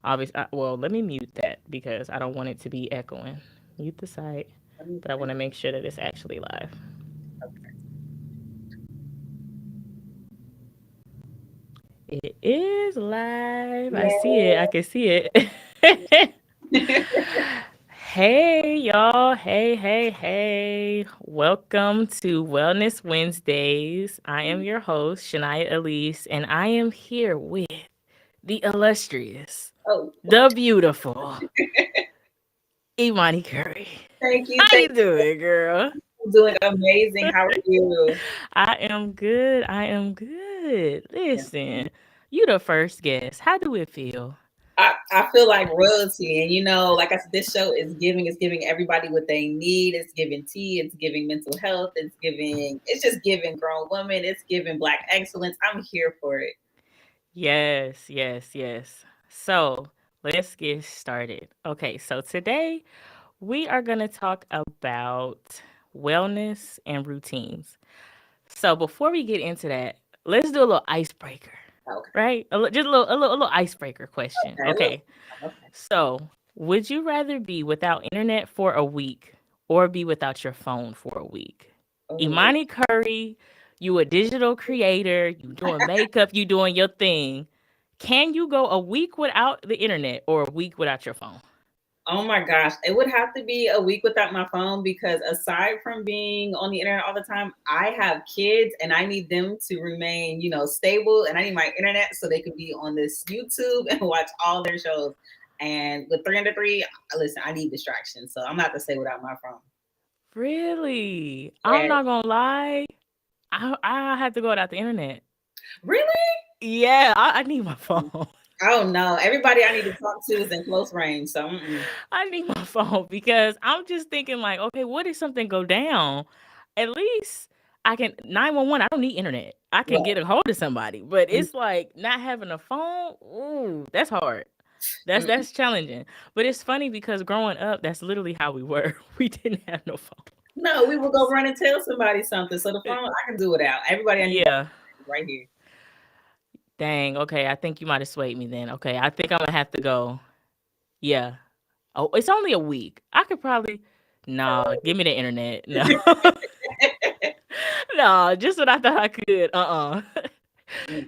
Obviously, well, let me mute that because I don't want it to be echoing. Mute the site, Let me but I want see. to make sure that it's actually live. It is live. I see it. I can see it. Yeah. Hey, y'all. Hey, hey, hey. Welcome to Wellness Wednesdays. I am your host, Shania Elise, and I am here with the illustrious, Oh, the beautiful Imani Curry. thank you. How Thank you doing, girl? you. Doing amazing. How are you? I am good. I am good. Yeah. Listen, you the first guest. How do it feel? I feel like royalty, and like I said, this show is giving. It's giving everybody what they need. It's giving tea. It's giving mental health. It's giving. It's just giving grown women. It's giving Black excellence. I'm here for it. Yes, yes, yes. So let's get started. Okay, so today we are going to talk about wellness and routines. So before we get into that, let's do a little icebreaker, Okay. right? Just a little icebreaker question. Okay. Look. Okay, Okay. so would you rather be without internet for a week or be without your phone for a week? Oh. Imani Curry, you a digital creator, you doing makeup, you doing your thing. Can you go a week without the internet or a week without your phone? Oh my gosh, it would have to be a week without my phone because aside from being on the internet all the time, I have kids and I need them to remain, stable, and I need my internet so they could be on this YouTube and watch all their shows. And with 303, listen, I need distractions, so I'm gonna have to say without my phone. Really? I'm Yeah, not gonna lie. I have to go without the internet. really? Yeah, I need my phone. Oh no, everybody I need to talk to is in close range, so I need my phone because I'm just thinking like, okay, what if something go down? At least I can 911. I don't need internet. I can right. get a hold of somebody. But it's like not having a phone. Ooh, that's hard. Mm-mm. That's challenging. But it's funny because growing up, that's literally how we were. We didn't have no phone. No, we will go run and tell somebody something. So the phone I can do without. Everybody I need Yeah. is right here. Dang. Okay. I think you might have swayed me then. Okay. I think I'm gonna have to go. Yeah. Oh, it's only a week. I could probably. Nah. Give me the internet. No. No, just what I thought I could.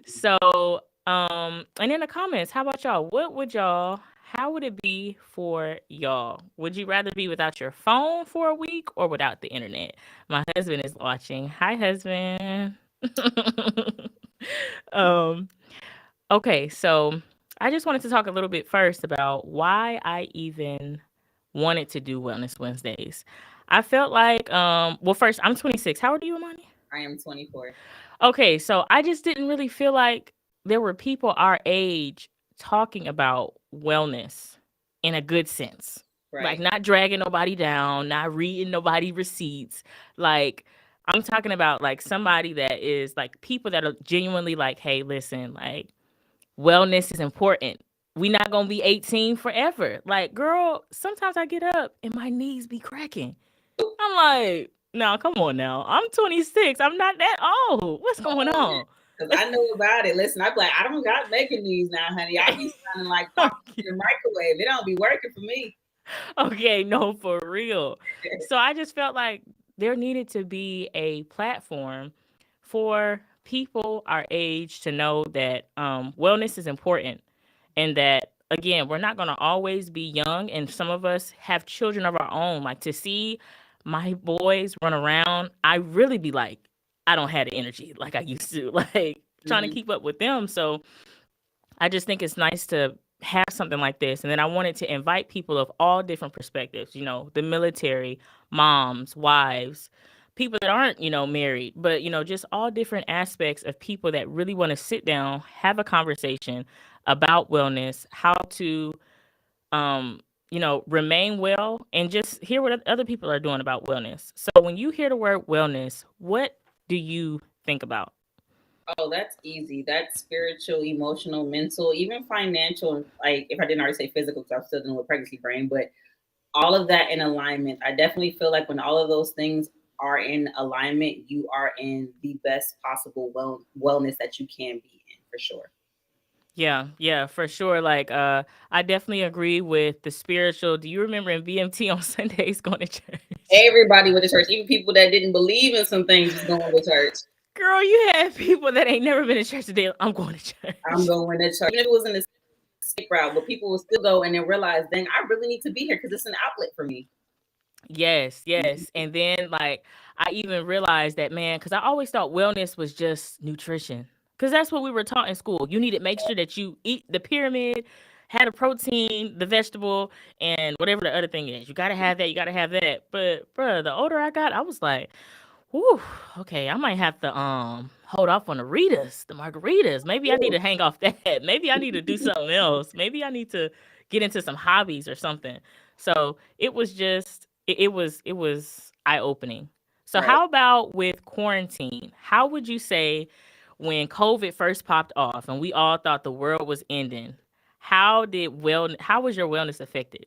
So, and in the comments, how about y'all? How would it be for y'all? Would you rather be without your phone for a week or without the internet? My husband is watching. Hi, husband. um, okay, so I just wanted to talk a little bit first about why I even wanted to do Wellness Wednesdays. I felt like, well, first, I'm 26. How old are you, Amani? I am 24. Okay, so I just didn't really feel like there were people our age talking about wellness in a good sense. Like Right. not dragging nobody down, not reading nobody receipts. Like I'm talking about like somebody that is like people that are genuinely like, hey, listen, like wellness is important. We not gonna be 18 forever. Like, girl, sometimes I get up and my knees be cracking. I'm like, no, come on now. I'm 26. I'm not that old. What's going on? Because I know about it. Listen, I be like, I don't got making these now, honey. I be sounding like popcorn in the microwave. It don't be working for me. Okay, no, for real. So I just felt like there needed to be a platform for people our age to know that wellness is important and that again we're not going to always be young and some of us have children of our own like to see my boys run around I really be like I don't have the energy like I used to like trying to Mhm. keep up with them so I just think it's nice to have something like this. And then I wanted to invite people of all different perspectives, you know, the military, moms, wives, people that aren't, you know, married, but, you know, just all different aspects of people that really want to sit down, have a conversation about wellness, how to, um, you know, remain well and just hear what other people are doing about wellness. So when you hear the word wellness, what do you think about? Oh, that's easy. That's spiritual, emotional, mental, even financial. Like, if I didn't already say physical, because I'm still dealing with pregnancy brain, but all of that in alignment. I definitely feel like when all of those things are in alignment, you are in the best possible wellness that you can be in for sure. Yeah, yeah, for sure. Like, I definitely agree with the spiritual. Do you remember in BMT on Sundays going to church? Everybody went to church, even people that didn't believe in some things was going to church. Girl, you had people that ain't never been to church today. I'm going to I'm church. going to church. Even if it was in the skip route, but people will still go and then realize, dang, I really need to be here because it's an outlet for me. Yes, yes. And then like I even realized that, man, because I always thought wellness was just nutrition. Because that's what we were taught in school. You need to make sure that you eat the pyramid, had a protein, the vegetable, and whatever the other thing is. You gotta have that, you gotta have that. But bruh, the older I got, I was like, whew, okay, I might have to hold off on the margaritas. Maybe I need Ooh, to hang off that. Maybe I need to do something else. Maybe I need to get into some hobbies or something. So it was just it was eye opening. So right. how about with quarantine? How would you say when COVID first popped off and we all thought the world was ending? How was your wellness affected?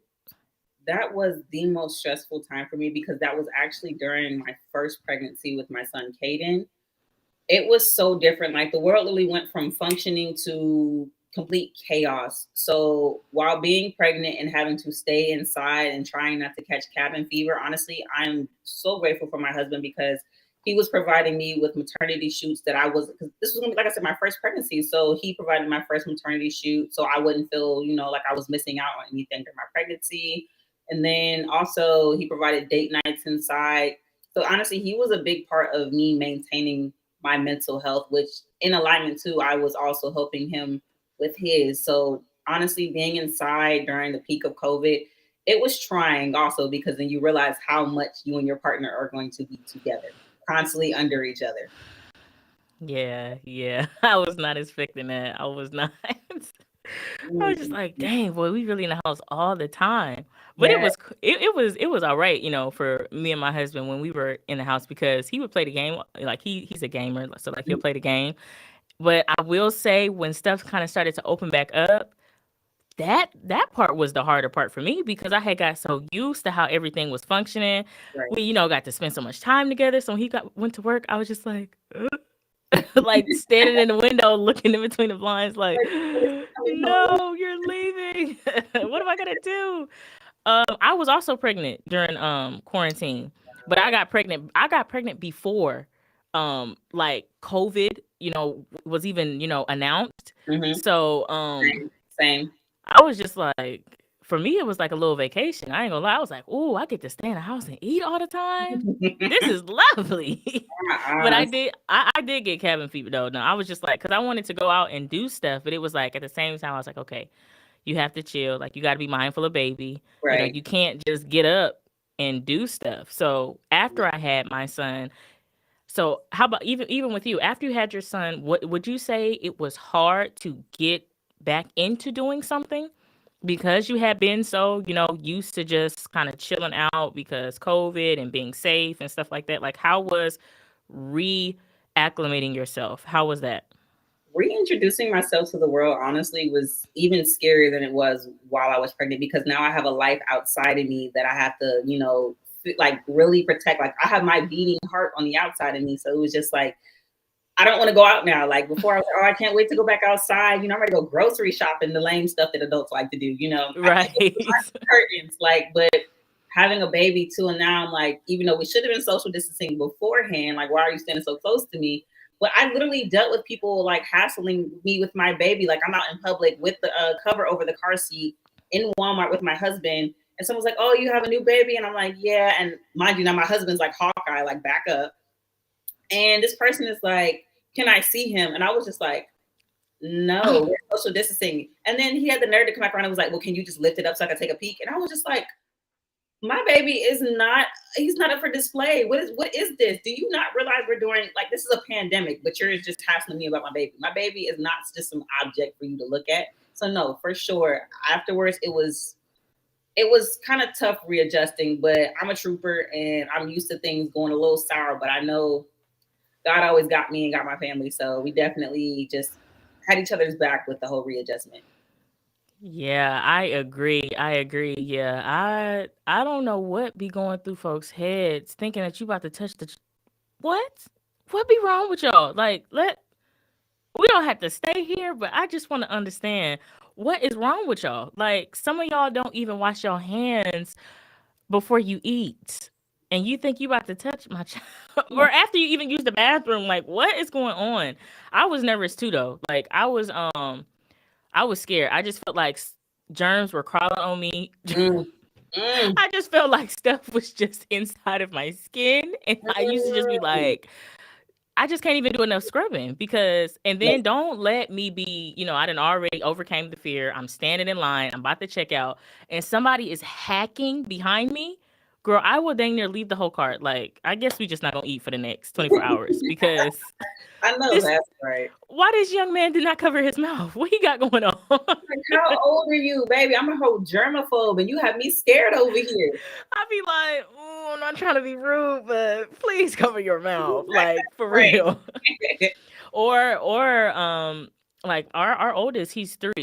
That was the most stressful time for me because that was actually during my first pregnancy with my son, Caden. It was so different. Like the world literally went from functioning to complete chaos. So while being pregnant and having to stay inside and trying not to catch cabin fever, honestly, I'm so grateful for my husband because he was providing me with maternity shoots that I was, because this was gonna be, like I said, my first pregnancy. So he provided my first maternity shoot so I wouldn't feel, like I was missing out on anything during my pregnancy. And then also he provided date nights inside. So honestly, he was a big part of me maintaining my mental health, which in alignment too, I was also helping him with his. So honestly, being inside during the peak of COVID, it was trying also because then you realize how much you and your partner are going to be together, constantly under each other. Yeah, yeah. I was not expecting that. I was not. I was just Mhm. like, dang, boy, we really in the house all the time. But Yeah, it was all right, for me and my husband when we were in the house because he would play the game. Like he's a gamer, so like he'll play the game. But I will say when stuff kind of started to open back up, that part was the harder part for me because I had got so used to how everything was functioning. right. We, got to spend so much time together. So when he went to work, I was just like, like standing in the window, looking in between the blinds, like, Like, when is he coming home? no, you're leaving. What am I gonna do? I was also pregnant during quarantine, but I got pregnant before like COVID, was even, announced. Mm-hmm. So Same, same. I was just like, for me, it was like a little vacation. I ain't gonna lie. I was like, "Ooh, I get to stay in the house and eat all the time. This is lovely." But Uh-uh. I did get cabin fever though. No, I was just like, because I wanted to go out and do stuff, but it was like at the same time, I was like, okay, you have to chill. Like you got to be mindful of baby. Right. You can't just get up and do stuff. So after I had my son, so how about even with you, after you had your son, what would you say it was hard to get back into doing something? Because you had been so, used to just kind of chilling out because COVID and being safe and stuff like that. Like, how was reacclimating yourself? How was that? Reintroducing myself to the world honestly was even scarier than it was while I was pregnant because now I have a life outside of me that I have to, like really protect. Like I have my beating heart on the outside of me. So it was just like, I don't want to go out now. Like before I was like, oh, I can't wait to go back outside. I'm ready to go grocery shopping, the lame stuff that adults like to do. I can't wait to Right. climb the curtains. Like, but having a baby too, and now I'm like, even though we should have been social distancing beforehand, like, why are you standing so close to me? But I literally dealt with people like hassling me with my baby. Like I'm out in public with the cover over the car seat in Walmart with my husband, and someone's like, "Oh, you have a new baby," and I'm like, "Yeah." And mind you, now my husband's like Hawkeye, like back up, and this person is like, "Can I see him?" And I was just like, "No, we're social distancing." And then he had the nerve to come back around and was like, "Well, can you just lift it up so I can take a peek?" And I was just like, my baby is not, he's not up for display. What is this? Do you not realize we're doing, like, this is a pandemic, but you're just hassling me about my baby. My baby is not just some object for you to look at. So no, for sure. Afterwards it was kind of tough readjusting, but I'm a trooper and I'm used to things going a little sour, but I know God always got me and got my family. So we definitely just had each other's back with the whole readjustment. Yeah, I agree. I agree. Yeah, I don't know what be going through folks' heads thinking that you about to touch the what? What be wrong with y'all? Like, we don't have to stay here, but I just want to understand what is wrong with y'all. Like, some of y'all don't even wash your hands before you eat. And you think you about to touch my child, or after you even use the bathroom. Like, what is going on? I was nervous too, though. Like, I was scared. I just felt like germs were crawling on me. Mm, mm, I just felt like stuff was just inside of my skin, and I used to just be mm. like, I just can't even do enough scrubbing because, and then don't let me be, I done already overcame the fear. I'm standing in line. I'm about to check out, and somebody is hacking behind me. Girl, I will dang near leave the whole cart. Like, I guess we just not gonna eat for the next 24 hours because I know this. that's right. Why this young man did not cover his mouth? What he got going on? Like, how old are you, baby? I'm a whole germaphobe, and you have me scared over here. I be like, "Ooh, I'm not trying to be rude, but please cover your mouth, like for Right. real." Or like our oldest, he's 3.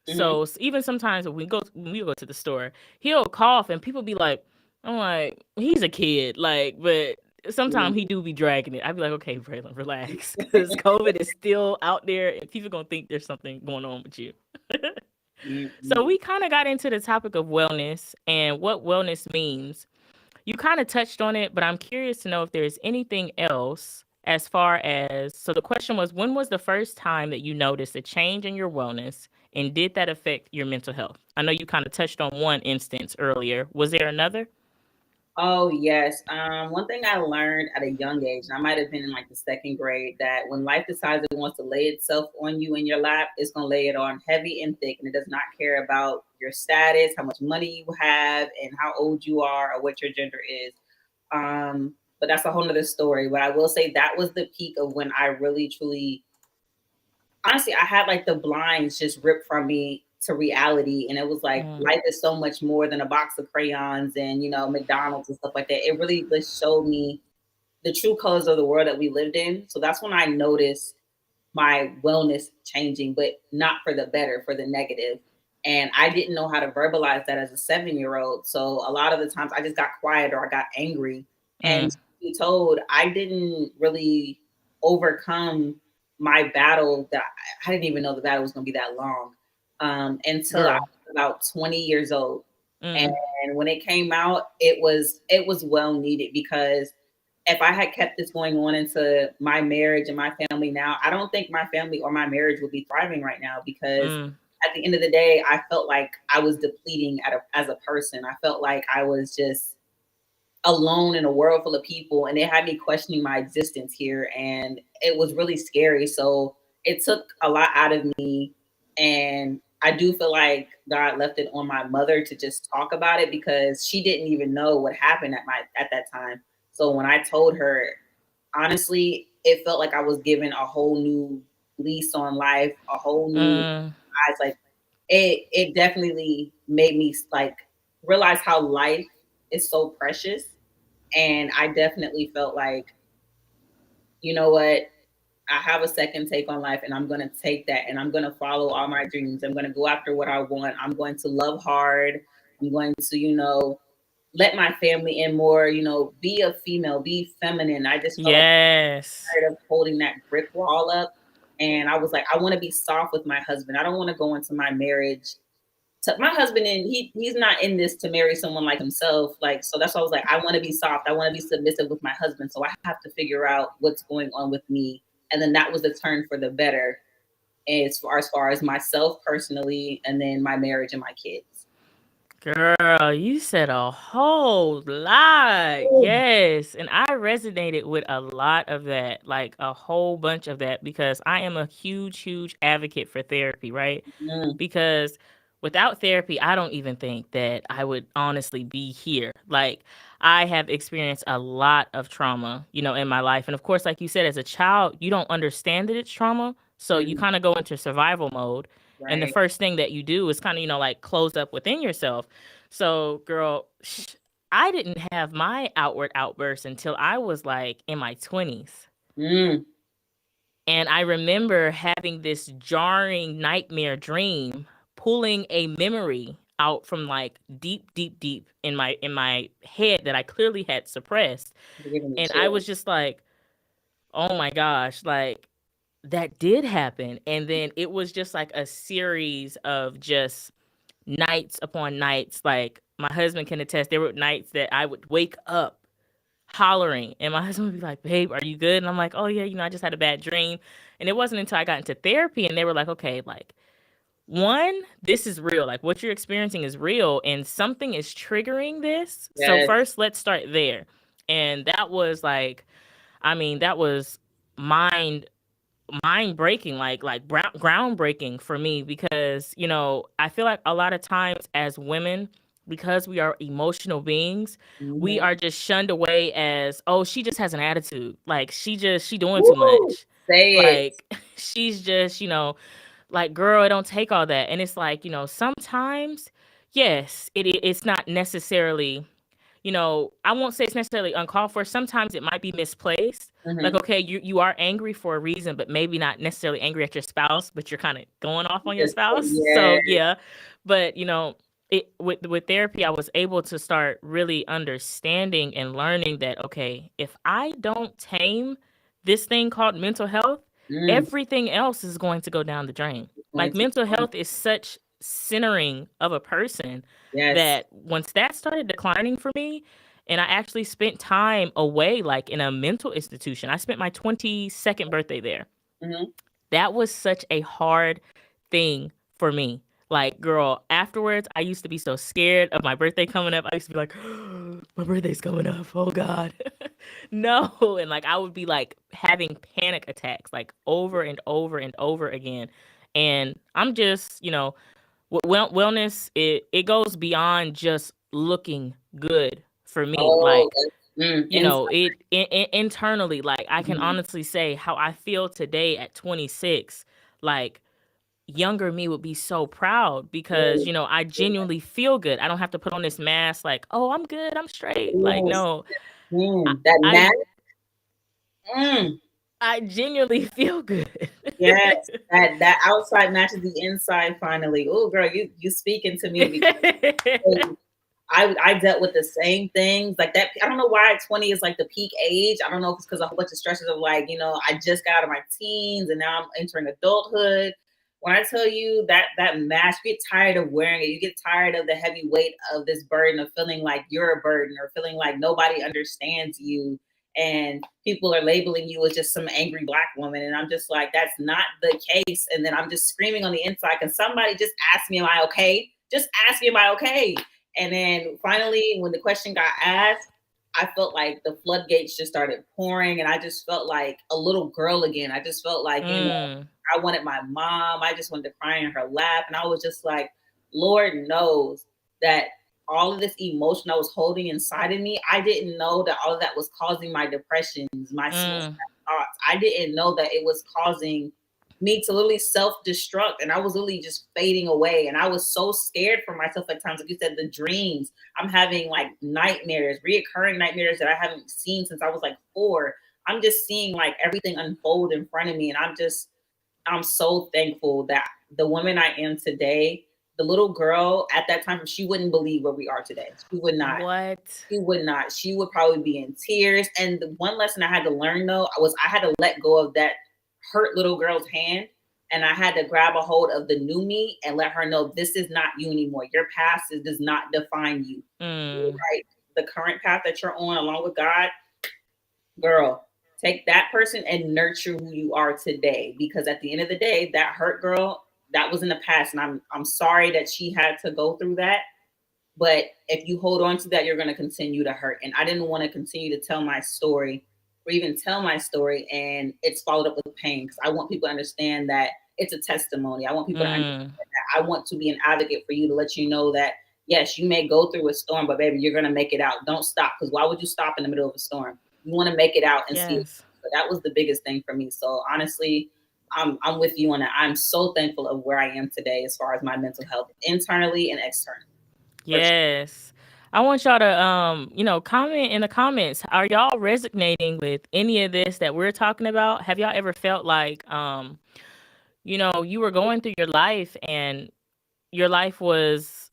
Hmm. So even sometimes when we go to the store, he'll cough and people be like, I'm like, he's a kid, like, but sometimes he do be dragging it. I be like, okay, Braylon, relax, because COVID is still out there and people gonna think there's something going on with you. So Mm-mm. we kind of got into the topic of wellness and what wellness means. You kind of touched on it, but I'm curious to know if there's anything else as far as, so the question was, when was the first time that you noticed a change in your wellness and did that affect your mental health? I know you kind of touched on one instance earlier. Was there another? Oh yes. One thing I learned at a young age, and I might have been in like the second grade, that when life decides it wants to lay itself on you in your lap, it's gonna lay it on heavy and thick, and it does not care about your status, how much money you have, and how old you are, or what your gender is. But that's a whole nother story. But I will say that was the peak of when I really truly, honestly, I had like the blinds just ripped from me to reality. And it was like Mm, life is so much more than a box of crayons and, McDonald's and stuff like that. It really just showed me the true colors of the world that we lived in. So that's when I noticed my wellness changing, but not for the better, for the negative. And I didn't know how to verbalize that as a 7-year old. So a lot of the times I just got quiet or I got angry. And mm, to be told, I didn't really overcome my battle that I didn't even know the battle was going to be that long, until I girl. was about 20 years old. And Mm, when it came out, it was well needed, because if I had kept this going on into my marriage and my family now, I don't think my family or my marriage would be thriving right now, because mm, at the end of the day, I felt like I was depleting as a person. I felt like I was just alone in a world full of people, and it had me questioning my existence here, and it was really scary. So it took a lot out of me, and I do feel like God left it on my mother to just talk about it, because she didn't even know what happened at that time. So when I told her, honestly, it felt like I was given a whole new lease on life, a whole new mm. eyes. Like, it definitely made me like realize how life is so precious. And I definitely felt like, you know what, I have a second take on life, and I'm going to take that, and I'm going to follow all my dreams. I'm going to go after what I want. I'm going to love hard. I'm going to, let my family in more, be a female, be feminine. I just felt like Yes. I'm tired of holding that brick wall up. And I was like, I want to be soft with my husband. I don't want to go into my marriage to my husband, and he's not in this to marry someone like himself. Like, so that's why I was like, I want to be soft. I want to be submissive with my husband. So I have to figure out what's going on with me. And then that was the turn for the better, as far as myself personally, and then my marriage and my kids. Girl, you said a whole lot. Yes. And I resonated with a lot of that, like a whole bunch of that, because I am a huge, huge advocate for therapy, right? Mm, Because without therapy, I don't even think that I would honestly be here. Like, I have experienced a lot of trauma, in my life. And of course, like you said, as a child, you don't understand that it's trauma. So you mm, kind of go into survival mode. And the right. first thing that you do is kind of, like close up within yourself. So, girl, I didn't have my outward outburst until I was like in my 20s. Mm, And I remember having this jarring nightmare dream, pulling a memory out from like deep, deep, deep in my head that I clearly had suppressed. you're giving me And I chills. was just like, oh my gosh, like that did happen. And then it was just like a series of just nights upon nights. Like my husband can attest, there were nights that I would wake up hollering, and my husband would be like, "Babe, are you good?" And I'm like, "Oh yeah, I just had a bad dream." And it wasn't until I got into therapy and they were like, "Okay, like one, this is real. Like what you're experiencing is real and something is triggering this. So Yes. first, let's start there." And that was like, I mean, that was mind mind breaking, like groundbreaking for me, because I feel like a lot of times as women, because we are emotional beings, we Mm-hmm. are just shunned away as, oh, she just has an attitude, like she doing too Woo! much, Say it. like she's just like, girl, it don't take all that. And it's like, sometimes, yes, it's not necessarily, I won't say it's necessarily uncalled for. Sometimes it might be misplaced. Like, Mm-hmm. okay, you are angry for a reason, but maybe not necessarily angry at your spouse, but you're kind of going off on your Just spouse. yeah. So yeah, but with therapy, I was able to start really understanding and learning that, okay, if I don't tame this thing called mental health, Mm. everything else is going to go down the drain. Going Like to mental health is such centering of a person yes. that once that started declining for me, and I actually spent time away, like in a mental institution. I spent my 22nd birthday there. Mm-hmm. That was such a hard thing for me. Like, girl, afterwards, I used to be so scared of my birthday coming up. I used to be like, my birthday's coming up. Oh, God. No. And like, I would be like having panic attacks, like over and over and over again. And I'm just, wellness, it goes beyond just looking good for me. Oh, Like, inside. internally, like I can Mhm. honestly say how I feel today at 26. Like, younger me would be so proud because Ooh, I genuinely feel good. I don't have to put on this mask like, oh, I'm good, I'm straight. Like, ooh, no, I that I, match. Mm, I genuinely feel good. yes, that outside matches the inside. Finally, oh girl, you speaking to me because I dealt with the same things like that. I don't know why 20 is like the peak age. I don't know if it's because a whole bunch of stresses of like, I just got out of my teens and now I'm entering adulthood. When I tell you that mask, you get tired of wearing it. You get tired of the heavy weight of this burden of feeling like you're a burden or feeling like nobody understands you and people are labeling you as just some angry black woman. And I'm just like, that's not the case. And then I'm just screaming on the inside because somebody just asked me, am I okay? Just ask me, am I okay? And then finally, when the question got asked, I felt like the floodgates just started pouring, and I just felt like a little girl again. I just felt like, Mm, I wanted my mom. I just wanted to cry in her lap. And I was just like, Lord knows that all of this emotion I was holding inside of me, I didn't know that all of that was causing my depressions, my suicidal mm, thoughts. I didn't know that it was causing me to literally self-destruct, and I was literally just fading away, and I was so scared for myself at times. Like you said, the dreams, I'm having like nightmares, reoccurring nightmares that I haven't seen since I was like 4. I'm just seeing like everything unfold in front of me, and I'm so thankful that the woman I am today, the little girl at that time, she wouldn't believe where we are today. She would not. what? She would not. She would probably be in tears. And the one lesson I had to learn though was I had to let go of that hurt little girl's hand, and I had to grab a hold of the new me and let her know this is not you anymore. Your past does not define you. Mm, Right? The current path that you're on, along with God, girl, take that person and nurture who you are today. Because at the end of the day, that hurt girl, that was in the past, and I'm sorry that she had to go through that. But if you hold on to that, you're going to continue to hurt. And I didn't want to continue to tell my story or even tell my story and it's followed up with pain, because I want people to understand that it's a testimony. I want people to understand mm, that I want to be an advocate for you, to let you know that, yes, you may go through a storm, but baby, you're going to make it out. Don't stop, because why would you stop in the middle of a storm? You want to make it out and see it. yes. So that was the biggest thing for me. So honestly, I'm with you on that. I'm so thankful of where I am today as far as my mental health, internally and externally. For sure. Yes. I want y'all to comment in the comments. Are y'all resonating with any of this that we're talking about? Have y'all ever felt like you were going through your life and your life was,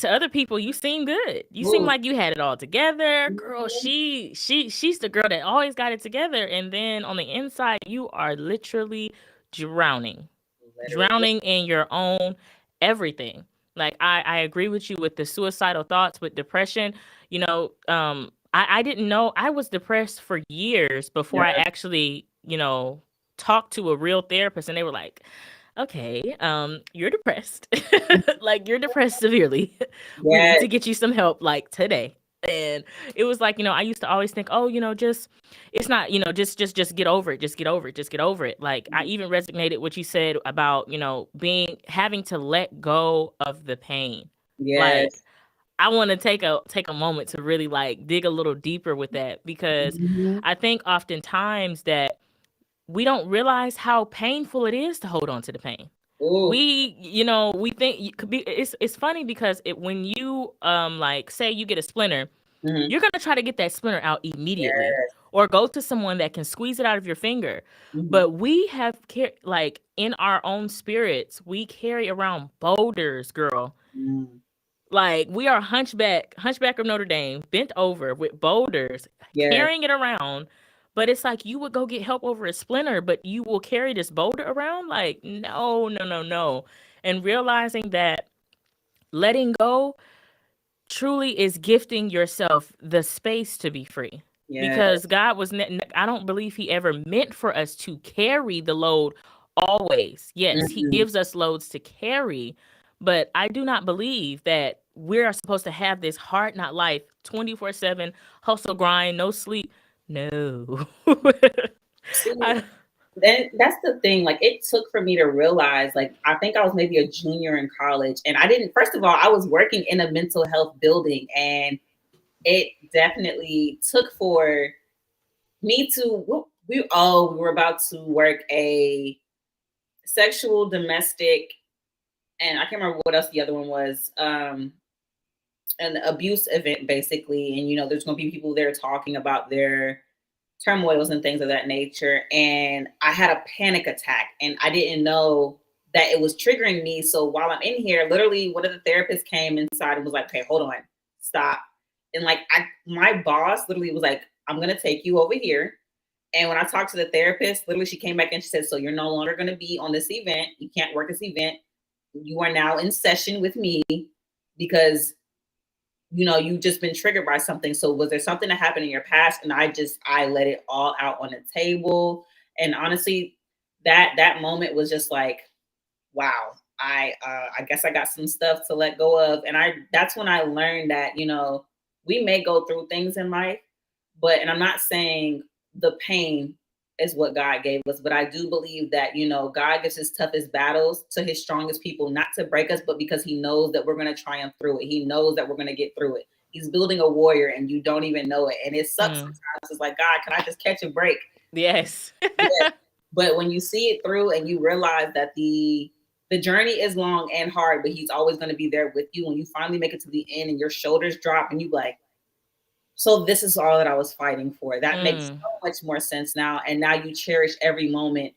to other people, you seem good. You seem Ooh. like you had it all together. Girl, Mhm. she's the girl that always got it together. And then on the inside, you are literally drowning. Literally. Drowning in your own everything. Like I agree with you with the suicidal thoughts, with depression. I didn't know I was depressed for years before I Yeah. actually, talked to a real therapist, and they were like, okay, you're depressed. Like you're depressed severely. We need Yes. to get you some help like today. And it was like, I used to always think, oh, just it's not, just get over it, just get over it, just get over it. Like I even resonated what you said about, being having to let go of the pain. Like Yes. I want to take a moment to really like dig a little deeper with that, because Mhm. I think oftentimes that we don't realize how painful it is to hold on to the pain. Ooh. We think you could be. It's funny because when you like say you get a splinter, Mhm. you're gonna try to get that splinter out immediately, Yes. or go to someone that can squeeze it out of your finger. Mhm. But we have like in our own spirits, we carry around boulders, girl. Mm. Like we are hunchback of Notre Dame, bent over with boulders, Yes. carrying it around. But it's like you would go get help over a splinter, but you will carry this boulder around. Like, no, no, no, no. And realizing that letting go truly is gifting yourself the space to be free. Yes. Because God I don't believe He ever meant for us to carry the load always. Yes, He Mhm. gives us loads to carry, but I do not believe that we're supposed to have this hard not life 24/7, hustle, grind, no sleep. No. See, I, then that's the thing. Like, it took for me to realize, like, I think I was maybe a junior in college, and I didn't. First of all, I was working in a mental health building, and it definitely took for me to. We were about to work a sexual domestic, and I can't remember what else the other one was. An abuse event basically, and there's going to be people there talking about their turmoils and things of that nature. And I had a panic attack, and I didn't know that it was triggering me. So while I'm in here, literally one of the therapists came inside and was like, "Okay, hold on, stop." And like my boss literally was like, "I'm gonna take you over here." And when I talked to the therapist, literally she came back and she said, "So you're no longer gonna be on this event. You can't work this event. You are now in session with me because you've just been triggered by something. So was there something that happened in your past?" And I let it all out on the table. And honestly, that moment was just like, wow, I guess I got some stuff to let go of. And that's when I learned that, we may go through things in life, and I'm not saying the pain is what God gave us, but I do believe that, God gives his toughest battles to his strongest people, not to break us, but because he knows that we're going to triumph through it. He knows that we're going to get through it. He's building a warrior and you don't even know it. And it sucks mm, sometimes. It's like, God, can I just catch a break? yes. Yeah. But when you see it through and you realize that the journey is long and hard, but he's always going to be there with you. When you finally make it to the end and your shoulders drop and you like, so this is all that I was fighting for. That makes Mm. so much more sense now. And now you cherish every moment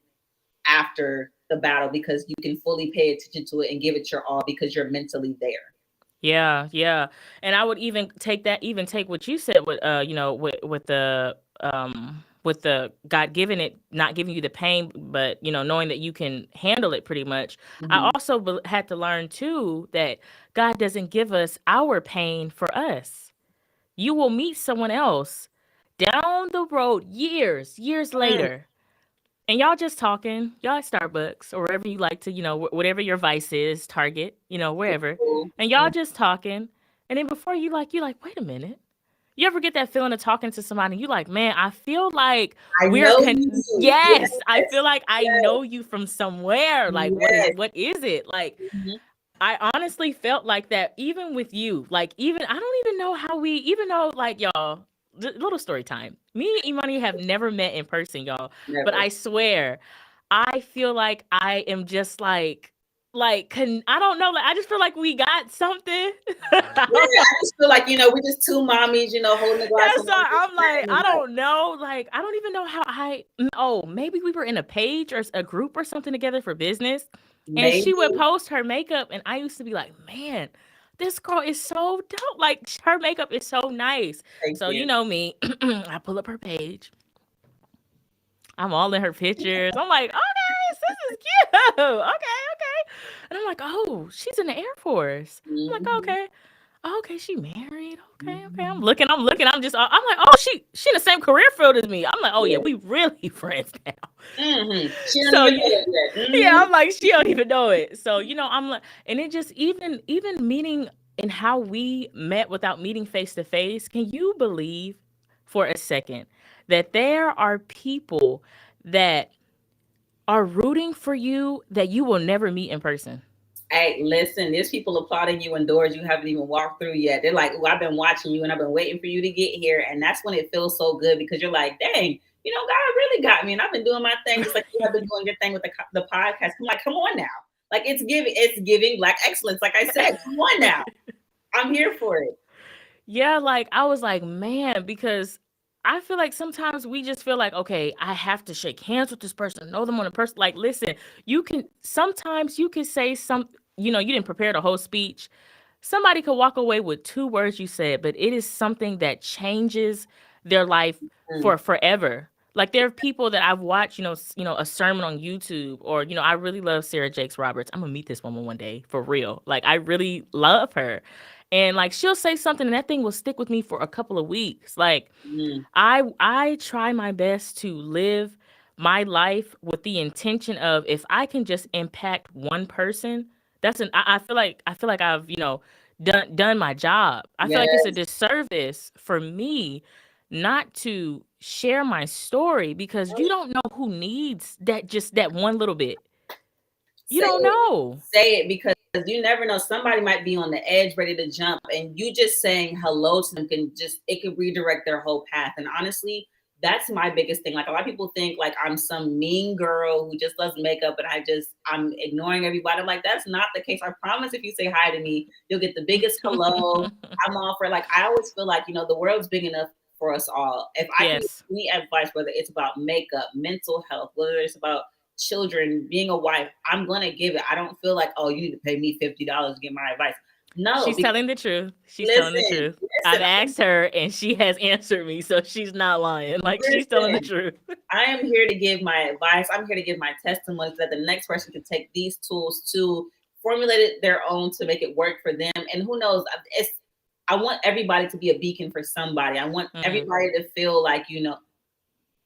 after the battle because you can fully pay attention to it and give it your all because you're mentally there. Yeah, yeah. And I would even take what you said with with the God giving it, not giving you the pain, but knowing that you can handle it pretty much. I Mhm. also had to learn too that God doesn't give us our pain for us. You will meet someone else down the road years Mm. later, and y'all just talking, y'all at Starbucks or wherever you like to, whatever your vice is, Target, wherever. Cool. And y'all just talking. And then before you like, wait a minute. You ever get that feeling of talking to somebody and you like, man, I feel like I know you. Yes. yes, I feel like I Yes. know you from somewhere. Like, Yes. what is it? Like, Mhm. I honestly felt like that even with you. Like, even I don't even know how even though like y'all, little story time. Me and Imani have never met in person, y'all. But Never. I swear, I feel like I am just I don't know, like I just feel like we got something. I Yeah, don't know. I just feel like, we're just two mommies, holding a glass of That's wine, why just I'm like, chatting I it up. don't know. Like, I don't even know how oh, maybe we were in a page or a group or something together for business. And she would Maybe. post her makeup, and I used to be like, man, this girl is so dope. Like her makeup is so nice. Thank So you you. know me, I pull up her page. I'm all in her pictures. I'm like, okay, this is cute. Okay, okay. And I'm like, oh, she's in the Air Force. I'm like, Hmm. okay. Oh, okay, she married. Okay, okay. I'm Hmm. looking. I'm looking. I'm just. I'm like, oh, she in the same career field as me. I'm like, oh yeah, Yeah. we really friends now. She don't So even yeah, know it yet. yeah. Hmm. I'm like, she don't even know it. So I'm like, and it just even meeting and how we met without meeting face to face. Can you believe for a second that there are people that are rooting for you that you will never meet in person? Hey, listen, there's people applauding you in doors you haven't even walked through yet. They're like, "Oh, I've been watching you and I've been waiting for you to get here." And that's when it feels so good because you're like, dang, God really got me. And I've been doing my thing just like you have been doing your thing with the podcast. I'm like, come on now. Like it's giving Black excellence. Like I said, come on now. I'm here for it. Yeah, like I was like, man, because I feel like sometimes we just feel like, okay, I have to shake hands with this person, know them on a person. Like, listen, sometimes you can say you didn't prepare the whole speech. Somebody could walk away with two words you said, but it is something that changes their life Mm. for forever. Like there are people that I've watched, a sermon on YouTube, or I really love Sarah Jakes Roberts. I'm gonna meet this woman one day for real. Like I really love her, and like she'll say something, and that thing will stick with me for a couple of weeks. Like Mm. I try my best to live my life with the intention of if I can just impact one person, I feel like I've done my job. I feel like it's a Yes. disservice for me not to share my story because you don't know who needs that one little bit. You Say don't it. know. Say it because you never know. Somebody might be on the edge, ready to jump, and you just saying hello to them it can redirect their whole path. And honestly, that's my biggest thing. Like a lot of people think like I'm some mean girl who just does makeup and I'm ignoring everybody. I'm like, that's not the case. I promise if you say hi to me, you'll get the biggest hello. I'm all for like I always feel like, the world's big enough for us all. If I can give Yes. any advice, whether it's about makeup, mental health, whether it's about children, being a wife, I'm gonna give it. I don't feel like, oh, you need to pay me $50 to get my advice. No, She's because telling the truth. She's telling the listen, truth. I've listen, asked her and she has answered me, so she's not lying. Like she's telling the listen. truth. I am here to give my advice. I'm here to give my testimony so that the next person can take these tools to formulate it their own to make it work for them. And who knows? I want everybody to be a beacon for somebody. I want Mm, everybody to feel like,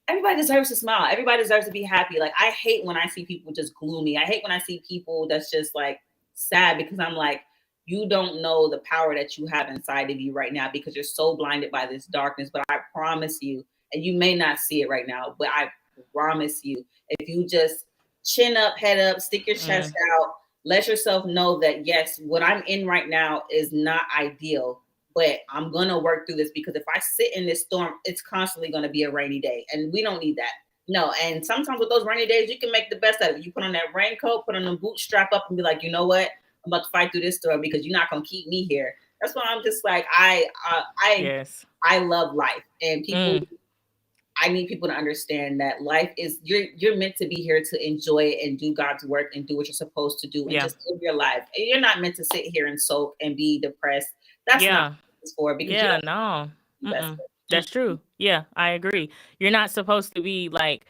everybody deserves to smile. Everybody deserves to be happy. Like I hate when I see people just gloomy. I hate when I see people that's just like sad because I'm like, you don't know the power that you have inside of you right now because you're so blinded by this darkness. But I promise you, and you may not see it right now, but I promise you, if you just chin up, head up, stick your chest mm. out, let yourself know that yes, what I'm in right now is not ideal, but I'm gonna work through this because if I sit in this storm, it's constantly gonna be a rainy day, and we don't need that. No, and sometimes with those rainy days, you can make the best out of it. You put on that raincoat, put on the boot, strap up, and be like, you know what? I'm about to fight through this storm because you're not gonna keep me here. That's why I'm just like Yes. I love life, and people. Mm, I need people to understand that life is you're meant to be here to enjoy it and do God's work and do what you're supposed to do and yeah. just live your life. And you're not meant to sit here and soak and be depressed. That's not Yeah. what it's for because you Yeah. don't No. invest Mm-mm. it. That's true. Yeah, I agree. You're not supposed to be like.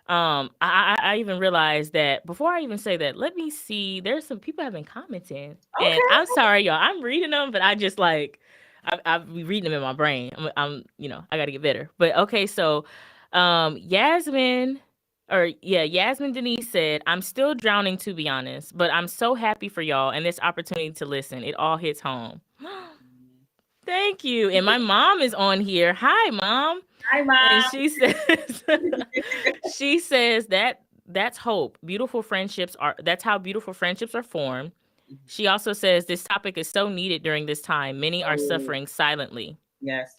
I even realized that before I even say that. Let me see. There's some people have been commenting, and Okay. I'm sorry, y'all. I'm reading them, but I just like I've been reading them in my brain. I got to get better. But okay, so Yasmin Denise said, I'm still drowning to be honest, but I'm so happy for y'all and this opportunity to listen. It all hits home. Thank you. And my mom is on here. Hi, mom. Hi, And mom. she says that's hope. That's how beautiful friendships are formed. She also says this topic is so needed during this time. Many are Oh, suffering silently. yes.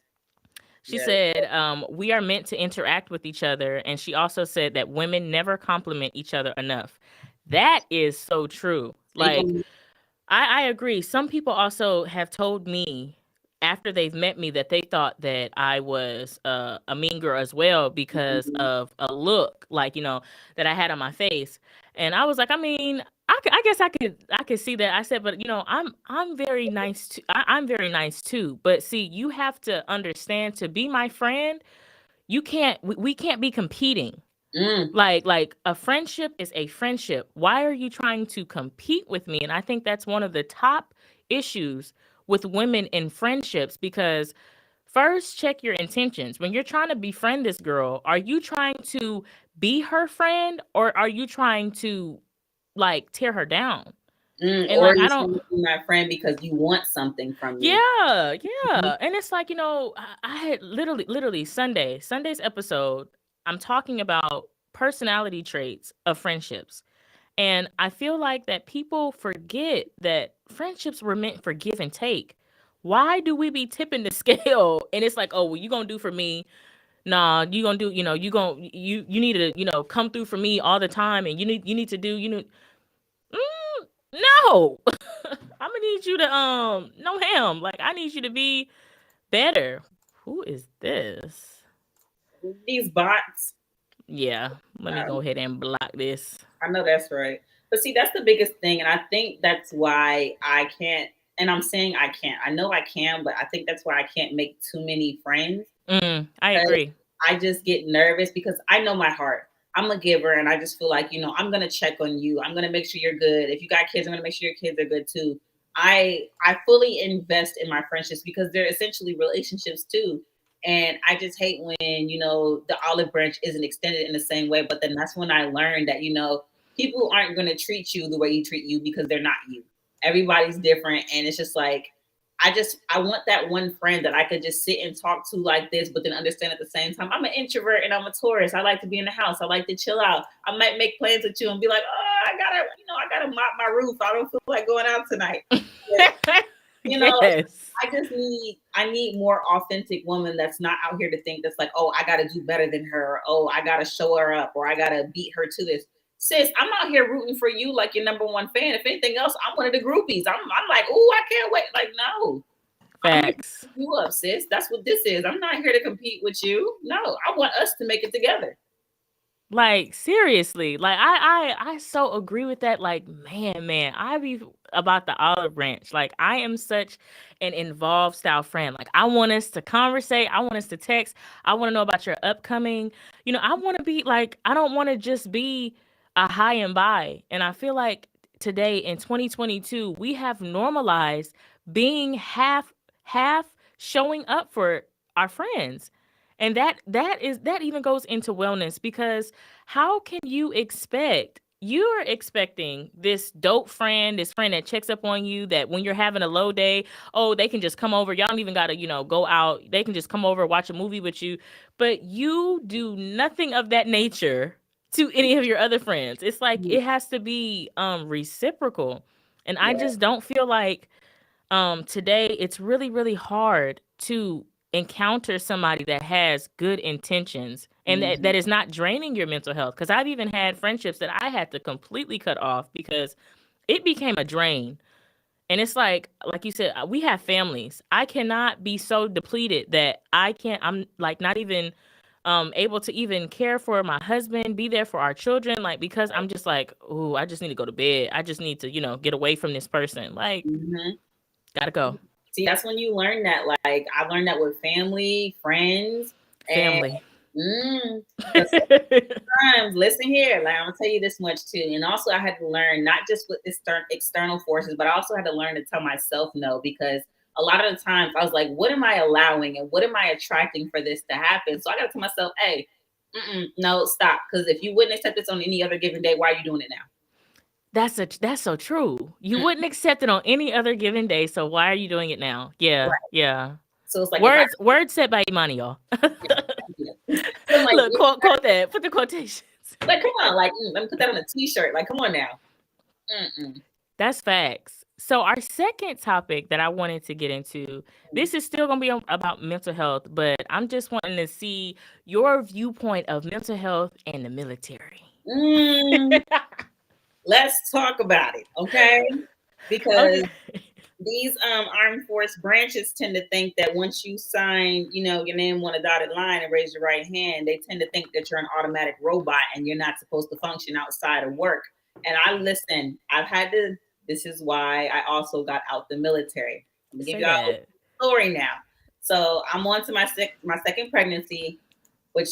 She Yes. said, we are meant to interact with each other. And she also said that women never compliment each other enough. That is so true. Speak Like, on I agree. Some people also have told me, after they've met me that they thought that I was a mean girl as well because Mhm. of a look like, that I had on my face. And I was like, I mean, I guess I could see that. I said, but I'm very nice too. I'm very nice too. But see, you have to understand, to be my friend, we can't be competing. Mm, Like a friendship is a friendship. Why are you trying to compete with me? And I think that's one of the top issues with women in friendships, because first check your intentions. When you're trying to befriend this girl, are you trying to be her friend, or are you trying to like tear her down? And or like I you're don't trying to be my friend because you want something from me. Yeah, Mhm. yeah. And it's like, I had literally Sunday's episode, I'm talking about personality traits of friendships. And I feel like that people forget that friendships were meant for give and take. Why do we be tipping the scale? And it's like, oh, well, you gonna do for me. Nah, you gonna do, you need to, come through for me all the time, and you need to do, no. I'm gonna need you to no ham. Like, I need you to be better. Who is this? These bots, Yeah, let me go um, ahead and block this. I know that's right. But see, that's the biggest thing. And I think that's why I can't, and I'm saying I can't. I know I can, but I think that's why I can't make too many friends. I agree. I just get nervous because I know my heart. I'm a giver, and I just feel like, I'm gonna check on you. I'm gonna make sure you're good. If you got kids, I'm gonna make sure your kids are good too. I fully invest in my friendships because they're essentially relationships too. And I just hate when, the olive branch isn't extended in the same way. But then that's when I learned that, people aren't gonna treat you the way you treat you because they're not you. Everybody's different. And it's just like I want that one friend that I could just sit and talk to like this, but then understand at the same time. I'm an introvert and I'm a Taurus. I like to be in the house. I like to chill out. I might make plans with you and be like, oh, I gotta mop my roof. I don't feel like going out tonight. But, you know, Yes. I need more authentic woman that's not out here to think that's like, oh, I gotta do better than her, or oh, I gotta show her up, or I gotta beat her to this. Sis, I'm out here rooting for you like your number one fan. If anything else, I'm one of the groupies. I'm like, oh, I can't wait. Like, no, I'm here to Facts. pick you up, sis. That's what this is. I'm not here to compete with you. No, I want us to make it together. Like, seriously, like I so agree with that. Like, man, I be about the olive branch. Like, I am such an involved style friend. Like, I want us to conversate. I want us to text. I want to know about your upcoming. I want to be like, I don't want to just be a high and by. And I feel like today in 2022, we have normalized being half showing up for our friends. And that even goes into wellness, because how can you're expecting this dope friend, this friend that checks up on you, that when you're having a low day, oh, they can just come over. Y'all don't even got to, go out. They can just come over, watch a movie with you. But you do nothing of that nature to any of your other friends. It's like it has to be reciprocal. And I Yeah. just don't feel like today it's really hard to encounter somebody that has good intentions and that Mhm. is not draining your mental health, because I've even had friendships that I had to completely cut off because it became a drain. And it's like you said, we have families. I cannot be so depleted that I'm like not even able to even care for my husband, be there for our children, like, because I'm just like, oh, I just need to go to bed. I just need to, get away from this person. Like, Mhm. gotta go. See, that's when you learn that. Like, I learned that with family, friends, and Family. because sometimes, listen here, like I'm gonna tell you this much too. And also, I had to learn not just with external forces, but I also had to learn to tell myself no, because a lot of the times I was like, what am I allowing and what am I attracting for this to happen? So I got to tell myself, hey, no, stop. Because if you wouldn't accept this on any other given day, why are you doing it now? That's so true. You Mm, wouldn't accept it on any other given day, so why are you doing it now? Yeah, right. yeah. So it's like if I, Words said by Imani, y'all. yeah. So I'm like, Look, quote that. Put the quotations. like, come on, like, let me put that on a t-shirt. Like, come on now. Mm-mm. That's facts. So our second topic that I wanted to get into, this is still going to be about mental health, but I'm just wanting to see your viewpoint of mental health and the military. Mm, let's talk about it, okay? Because Okay. these armed force branches tend to think that once you sign, your name on a dotted line and raise your right hand, they tend to think that you're an automatic robot and you're not supposed to function outside of work. And I listen, this is why I also got out the military. I'm gonna give Say y'all a that. story now. So I'm on to my second pregnancy, which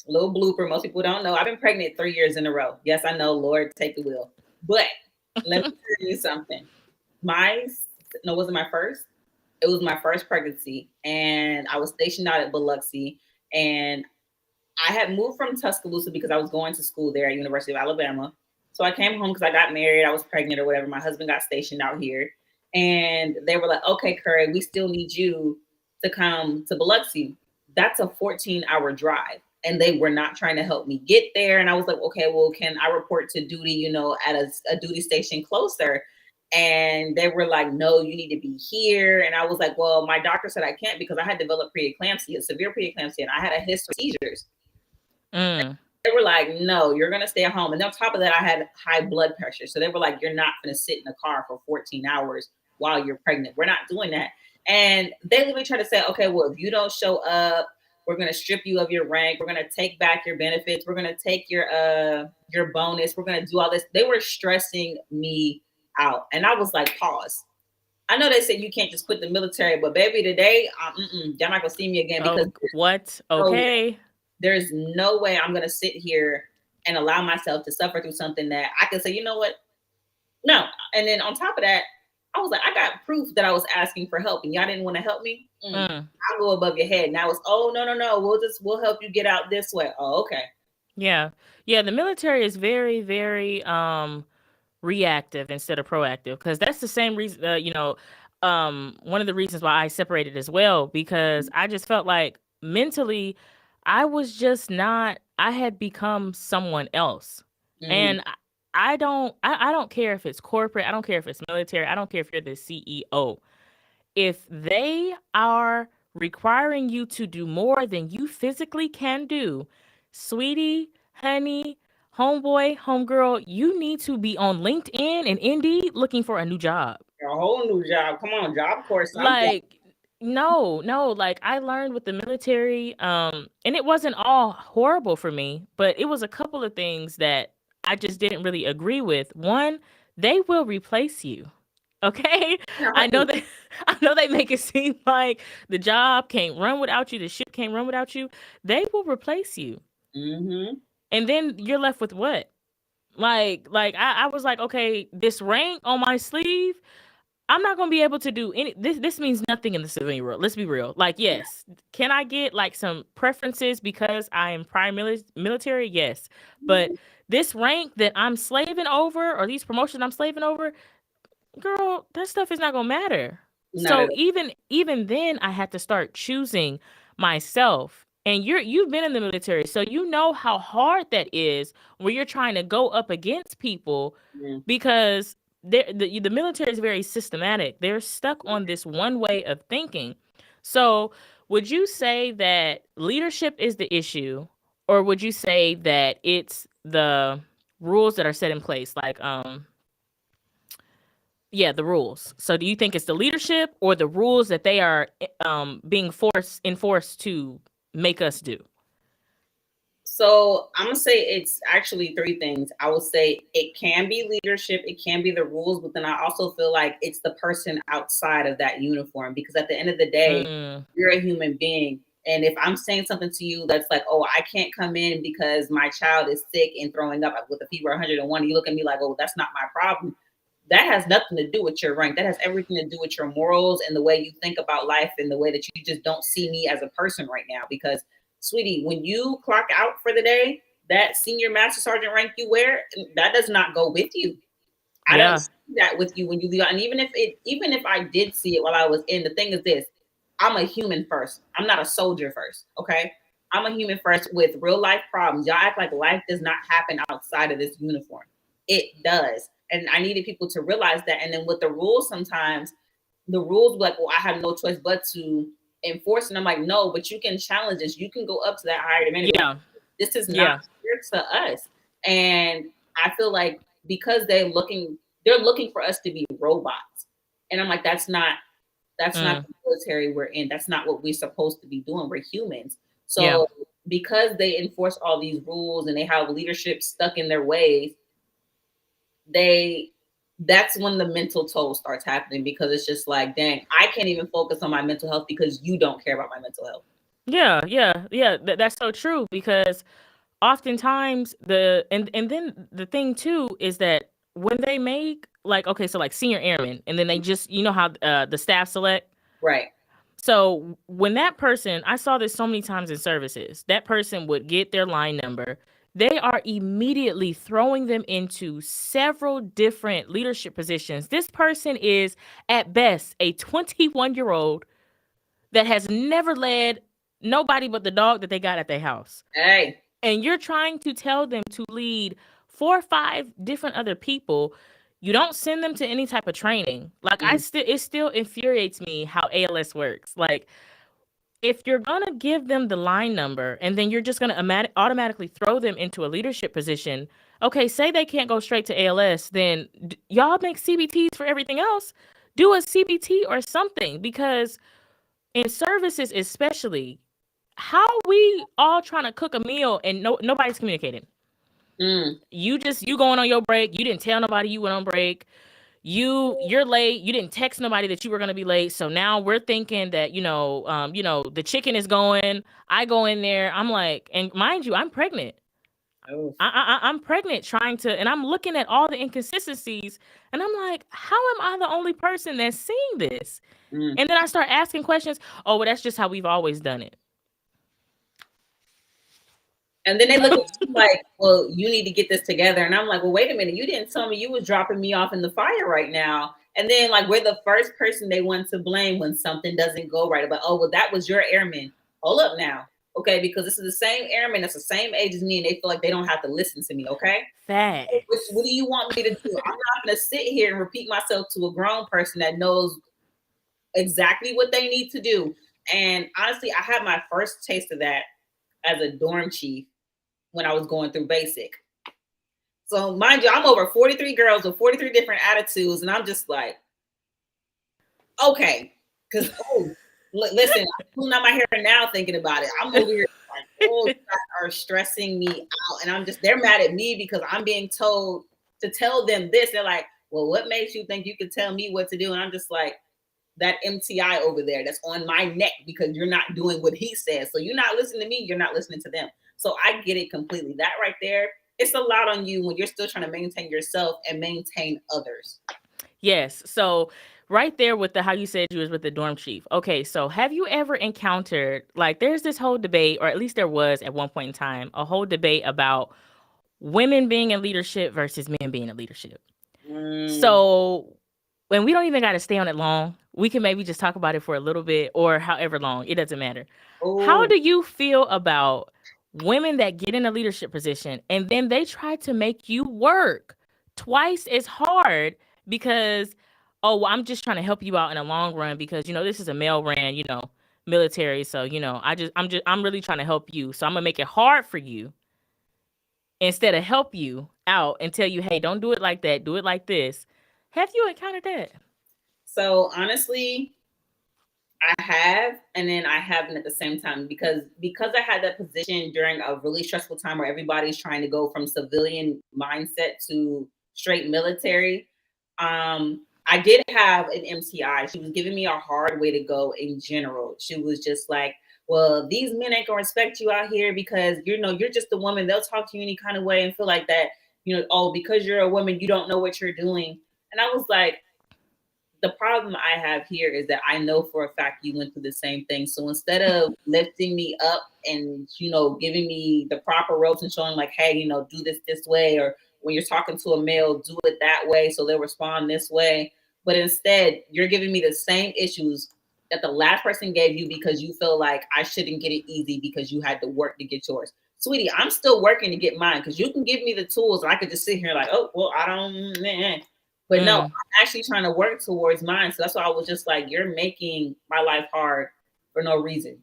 little blooper, most people don't know. I've been pregnant 3 years in a row. Yes, I know, Lord, take the wheel. But let me tell you something. No, it wasn't my first. It was my first pregnancy, and I was stationed out at Biloxi, and I had moved from Tuscaloosa because I was going to school there at University of Alabama. So I came home because I got married, I was pregnant or whatever. My husband got stationed out here, and they were like, "Okay, Curry, we still need you to come to Biloxi." That's a 14-hour drive, and they were not trying to help me get there. And I was like, "Okay, well, can I report to duty, at a duty station closer?" And they were like, "No, you need to be here." And I was like, "Well, my doctor said I can't because I had developed preeclampsia, severe preeclampsia, and I had a history of seizures." Mm. They were like, "No, you're going to stay at home." And on top of that, I had high blood pressure. So they were like, "You're not going to sit in the car for 14 hours while you're pregnant. We're not doing that." And they literally tried to say, "Okay, well, if you don't show up, we're going to strip you of your rank. We're going to take back your benefits. We're going to take your bonus. We're going to do all this." They were stressing me out. And I was like, pause. I know they said you can't just quit the military, but baby, today, y'all not going to see me again because Oh, what? Okay. there's no way I'm going to sit here and allow myself to suffer through something that I can say, you know what? No. And then on top of that, I was like, I got proof that I was asking for help and y'all didn't want to help me. Mm. I'll go above your head. Now it's, oh, no. We'll help you get out this way. Oh, okay. Yeah. Yeah. The military is very, very reactive instead of proactive, because that's the same reason, one of the reasons why I separated as well, because I just felt like mentally I was just not, I had become someone else. Mm, And I don't care if it's corporate, I don't care if it's military, I don't care if you're the CEO. If they are requiring you to do more than you physically can do, sweetie, honey, homeboy, homegirl, you need to be on LinkedIn and Indeed looking for a new job. a whole new job. Come on, job corps, something. Like, no, like I learned with the military, and it wasn't all horrible for me, but it was a couple of things that I just didn't really agree with. One, they will replace you. Okay? I know that I know they make it seem like the job can't run without you, the ship can't run without you. They will replace you. Mm-hmm. And then you're left with what? I was like, okay, this rank on my sleeve, I'm not gonna be able to do any this means nothing in the civilian world. Let's be real. Like, yes. Can I get like some preferences because I am military? Yes. But this rank that I'm slaving over, or these promotions I'm slaving over, girl, that stuff is not gonna matter. Not So at even then I had to start choosing myself. And you've been in the military, so you know how hard that is when you're trying to go up against people, all. because the military is very systematic. They're stuck on this one way of thinking. So would you say that leadership is the issue, or would you say that it's the rules that are set in place? Like, yeah, the rules. So do you think it's the leadership or the rules that they are being enforced to make us do? So I'm gonna say it's actually three things. I will say it can be leadership, it can be the rules, but then I also feel like it's the person outside of that uniform, because at the end of the day, Mm, you're a human being. And if I'm saying something to you that's like, "Oh, I can't come in because my child is sick and throwing up with a fever 101," you look at me like, "Oh, that's not my problem." That has nothing to do with your rank. That has everything to do with your morals and the way you think about life and the way that you just don't see me as a person right now. Because, sweetie, when you clock out for the day, that senior master sergeant rank you wear, that does not go with you. I don't yeah. see that with you when you leave. And even if I did see it while I was in, the thing is this: I'm a human first. I'm not a soldier first. Okay. I'm a human first with real life problems. Y'all act like life does not happen outside of this uniform. It does. And I needed people to realize that. And then with the rules, sometimes the rules like, well, I have no choice but to enforce. And I'm like, no, but you can challenge this. You can go up to that higher demand. Yeah. This is not Yeah. fair to us. And I feel like because they're looking for us to be robots. And I'm like, that's not Mm. the military we're in. That's not what we're supposed to be doing. We're humans. Yeah. So because they enforce all these rules and they have leadership stuck in their ways, they that's when the mental toll starts happening, because it's just like, dang, I can't even focus on my mental health because you don't care about my mental health. Yeah, yeah, yeah. That's so true because oftentimes and then the thing too is that when they make like okay, so like senior airmen, and then they just how the staff select. Right. So when that person, I saw this so many times in services, that person would get their line number. They are immediately throwing them into several different leadership positions. This person is at best a 21-year-old that has never led nobody but the dog that they got at their house. Hey. And you're trying to tell them to lead 4 or 5 different other people. You don't send them to any type of training. Like it still infuriates me how ALS works. Like if you're gonna give them the line number and then you're just gonna automatically throw them into a leadership position, okay, say they can't go straight to ALS, then y'all make CBTs for everything else. Do a CBT or something, because in services especially, how we all trying to cook a meal and nobody's communicating. You going on your break. You didn't tell nobody you went on break. You're late. You didn't text nobody that you were gonna be late. So now we're thinking that the chicken is going. I go in there. I'm like, and mind you, I'm pregnant. Oh. I'm pregnant, trying to, and I'm looking at all the inconsistencies, and I'm like, how am I the only person that's seeing this? And then I start asking questions. Oh, well, that's just how we've always done it. And then they look at you like, well, you need to get this together. And I'm like, well, wait a minute. You didn't tell me you was dropping me off in the fire right now. And then like, we're the first person they want to blame when something doesn't go right. But, oh, well, that was your airman. Hold up now. Okay. Because this is the same airman that's the same age as me. And they feel like they don't have to listen to me. Okay. Facts. What do you want me to do? I'm not going to sit here and repeat myself to a grown person that knows exactly what they need to do. And honestly, I had my first taste of that as a dorm chief when I was going through basic. So mind you, I'm over 43 girls with 43 different attitudes. And I'm just like, okay. Because, listen, I'm pulling out my hair now thinking about it. I'm over here like, oh, you guys are stressing me out. And they're mad at me because I'm being told to tell them this. They're like, well, what makes you think you could tell me what to do? And I'm just like, that MTI over there that's on my neck because you're not doing what he says. So you're not listening to me. You're not listening to them. So I get it completely. That right there, it's a lot on you when you're still trying to maintain yourself and maintain others. Yes. So right there with how you said you was with the dorm chief. Okay. So have you ever encountered, like, there's this whole debate, or at least there was at one point in time, a whole debate about women being in leadership versus men being in leadership. So when we don't even got to stay on it long, we can maybe just talk about it for a little bit or however long. It doesn't matter. How do you feel about women that get in a leadership position and then they try to make you work twice as hard because, oh, well, I'm just trying to help you out in the long run because, this is a male ran, military. So, I'm really trying to help you. So I'm gonna make it hard for you instead of help you out and tell you, hey, don't do it like that. Do it like this. Have you encountered that? So honestly, I have, and then I haven't at the same time because I had that position during a really stressful time where everybody's trying to go from civilian mindset to straight military. I did have an MTI. She was giving me a hard way to go in general. She was just like, well, these men ain't gonna respect you out here because you're just a woman. They'll talk to you any kind of way and feel like that, oh, because you're a woman, you don't know what you're doing. And I was like, the problem I have here is that I know for a fact you went through the same thing. So instead of lifting me up and, giving me the proper ropes and showing like, hey, do this way, or when you're talking to a male, do it that way so they'll respond this way. But instead, you're giving me the same issues that the last person gave you because you feel like I shouldn't get it easy because you had to work to get yours. Sweetie, I'm still working to get mine because you can give me the tools and I could just sit here like, oh, well, I don't. But no, I'm actually trying to work towards mine. So that's why I was just like, you're making my life hard for no reason.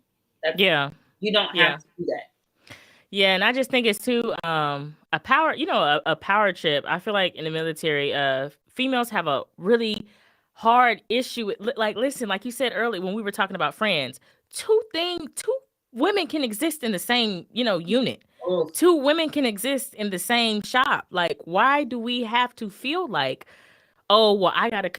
You don't have to do that. Yeah, and I just think it's too a power, a power trip. I feel like in the military, females have a really hard issue. Like, listen, like you said earlier when we were talking about friends, two women can exist in the same, unit. Oh, Two women can exist in the same shop. Like, why do we have to feel like, oh, well, I gotta,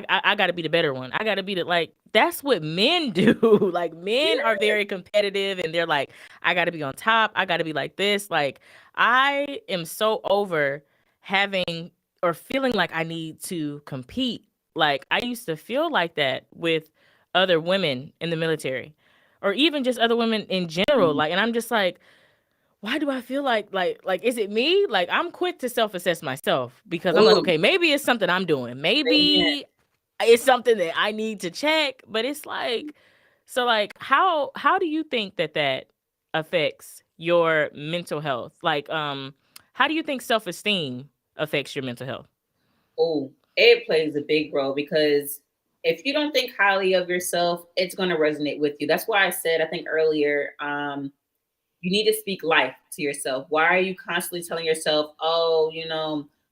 I gotta be the better one. I gotta be the, like, that's what men do. Like, men are yeah. very competitive and they're like, I gotta be on top. I gotta be like this. Like, I am so over having or feeling like I need to compete. Like, I used to feel like that with other women in the military or even just other women in general. Like, and I'm just like, why do I feel like is it me? Like, I'm quick to self-assess myself because I'm like, Ooh, okay, maybe it's something I'm doing. amen. Maybe it's something that I need to check, but it's like, so like how do you think that affects your mental health? Like, how do you think self-esteem affects your mental health? Oh, it plays a big role because if you don't think highly of yourself, it's going to resonate with you. That's why I said, I think earlier, you need to speak life to yourself. Why are you constantly telling yourself, oh,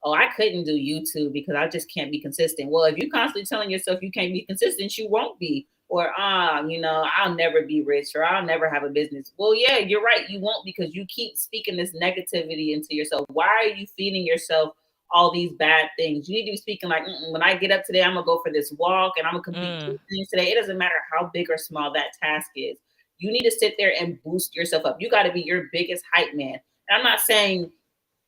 oh, I couldn't do YouTube because I just can't be consistent? Well, if you constantly telling yourself you can't be consistent, you won't be. Or, I'll never be rich or I'll never have a business. Well, yeah, you're right. You won't because you keep speaking this negativity into yourself. Why are you feeding yourself all these bad things? You need to be speaking like, when I get up today, I'm going to go for this walk and I'm going to complete Mm, 2 things today. It doesn't matter how big or small that task is. You need to sit there and boost yourself up. You got to be your biggest hype man. And I'm not saying,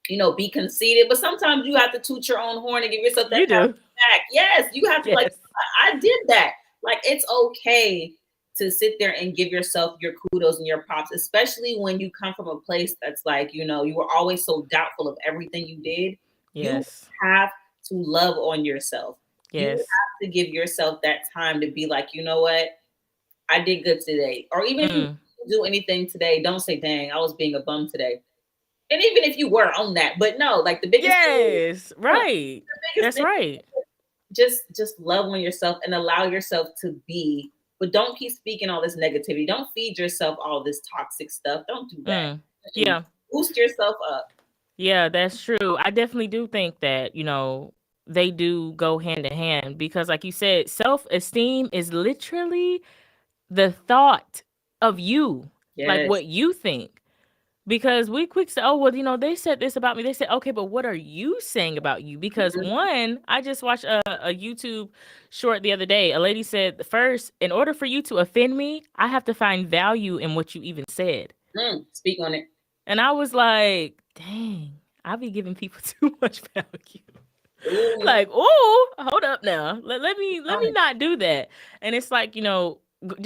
be conceited, but sometimes you have to toot your own horn and give yourself that you pat on do. the back. Yes, you have to like, Yes. I did that. Like, it's okay to sit there and give yourself your kudos and your props, especially when you come from a place that's like, you were always so doubtful of everything you did. You Yes. have to love on yourself. You Yes. have to give yourself that time to be like, you know what? I did good today. Or even if you Mm. do anything today, don't say, dang, I was being a bum today. And even if you were on that, but no, like the biggest thing, Yes. no, Right. the biggest That's thing, right. just love on yourself and allow yourself to be, but don't keep speaking all this negativity. Don't feed yourself all this toxic stuff. Don't do that. Mm. Mm-mm. Yeah. Boost yourself up. Yeah, that's true. I definitely do think that, they do go hand in hand because, like you said, self esteem is literally the thought of you, like Yes. what you think. Because we quick say, oh, well, they said this about me. They said, okay, but what are you saying about you? Because one, I just watched a YouTube short the other day. A lady said, first, in order for you to offend me, I have to find value in what you even said. Speak on it. And I was like, dang, I be giving people too much value. Ooh, Like, oh, hold up now. Let me honest. not do that. And it's like,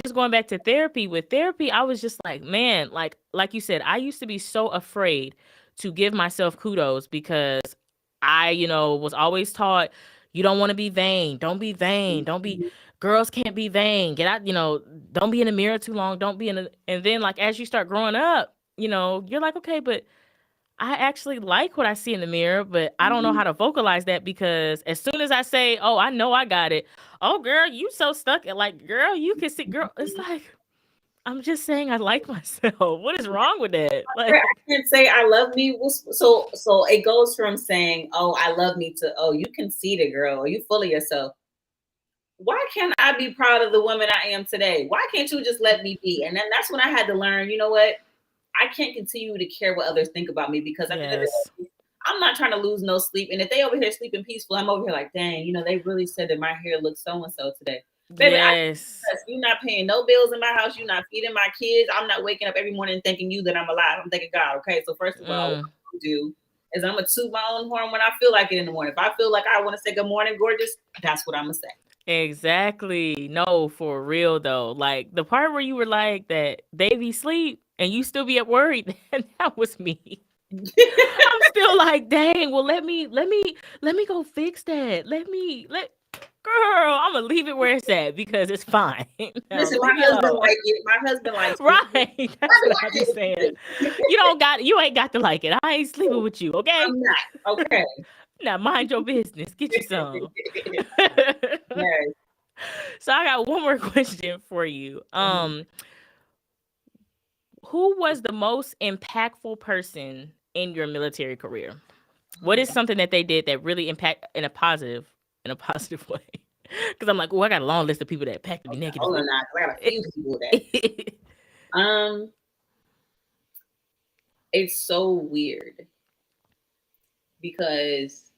just going back to therapy. With therapy, I was just like, man, like you said, I used to be so afraid to give myself kudos because I, was always taught you don't want to be vain. Don't be vain. Don't be girls can't be vain. Get out, don't be in the mirror too long. Don't be in the and then like as you start growing up, you're like, okay, but I actually like what I see in the mirror, but I don't know how to vocalize that because as soon as I say, "Oh, I know I got it," oh, girl, you so stuck at like, girl, you can see, girl. It's like I'm just saying I like myself. What is wrong with that? I Like, can't say I love me. So it goes from saying, "Oh, I love me" to, "Oh, you conceited, girl. Are you full of yourself?" Why can't I be proud of the woman I am today? Why can't you just let me be? And then that's when I had to learn, you know what? I can't continue to care what others think about me because at the end of yes, the day, I'm not trying to lose no sleep. And if they over here sleeping peaceful, I'm over here like, dang, they really said that my hair looks so and so today. Baby, yes, you're not paying no bills in my house. You're not feeding my kids. I'm not waking up every morning thanking you that I'm alive. I'm thanking God. Okay. So first of all, what mm, I'm gonna do is I'm gonna toot my own horn when I feel like it in the morning. If I feel like I want to say good morning, gorgeous, that's what I'm gonna say. exactly. No, for real though. Like the part where you were like that they be sleep and you still be at worried, that was me. I'm still like, dang, well let me go fix that. Let girl, I'm gonna leave it where it's at because it's fine. Now Listen, my leave me husband alone. like it. My husband likes it. Right. That's what I be saying. You ain't got to like it. I ain't sleeping with you, okay? I'm not. Okay. Now mind your business. Get you some. Yes. So I got one more question for you. Who was the most impactful person in your military career? What Oh, is something that they did that really impact in a positive way? Because I'm like, oh, I got a long list of people that packed to be Okay, negative. hold on now, 'cause I got a few people that it's so weird because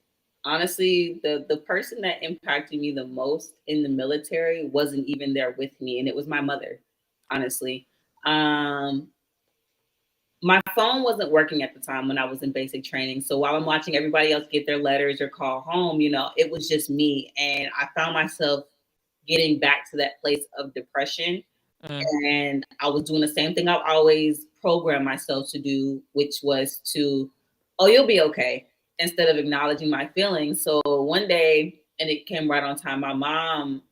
honestly, the person that impacted me the most in the military wasn't even there with me, and it was my mother. Honestly, um, my phone wasn't working at the time when I was in basic training. So while I'm watching everybody else get their letters or call home, it was just me, and I found myself getting back to that place of depression. Mm, And I was doing the same thing I've always programmed myself to do, which was to, oh, you'll be okay, instead of acknowledging my feelings. So one day, and it came right on time, my mom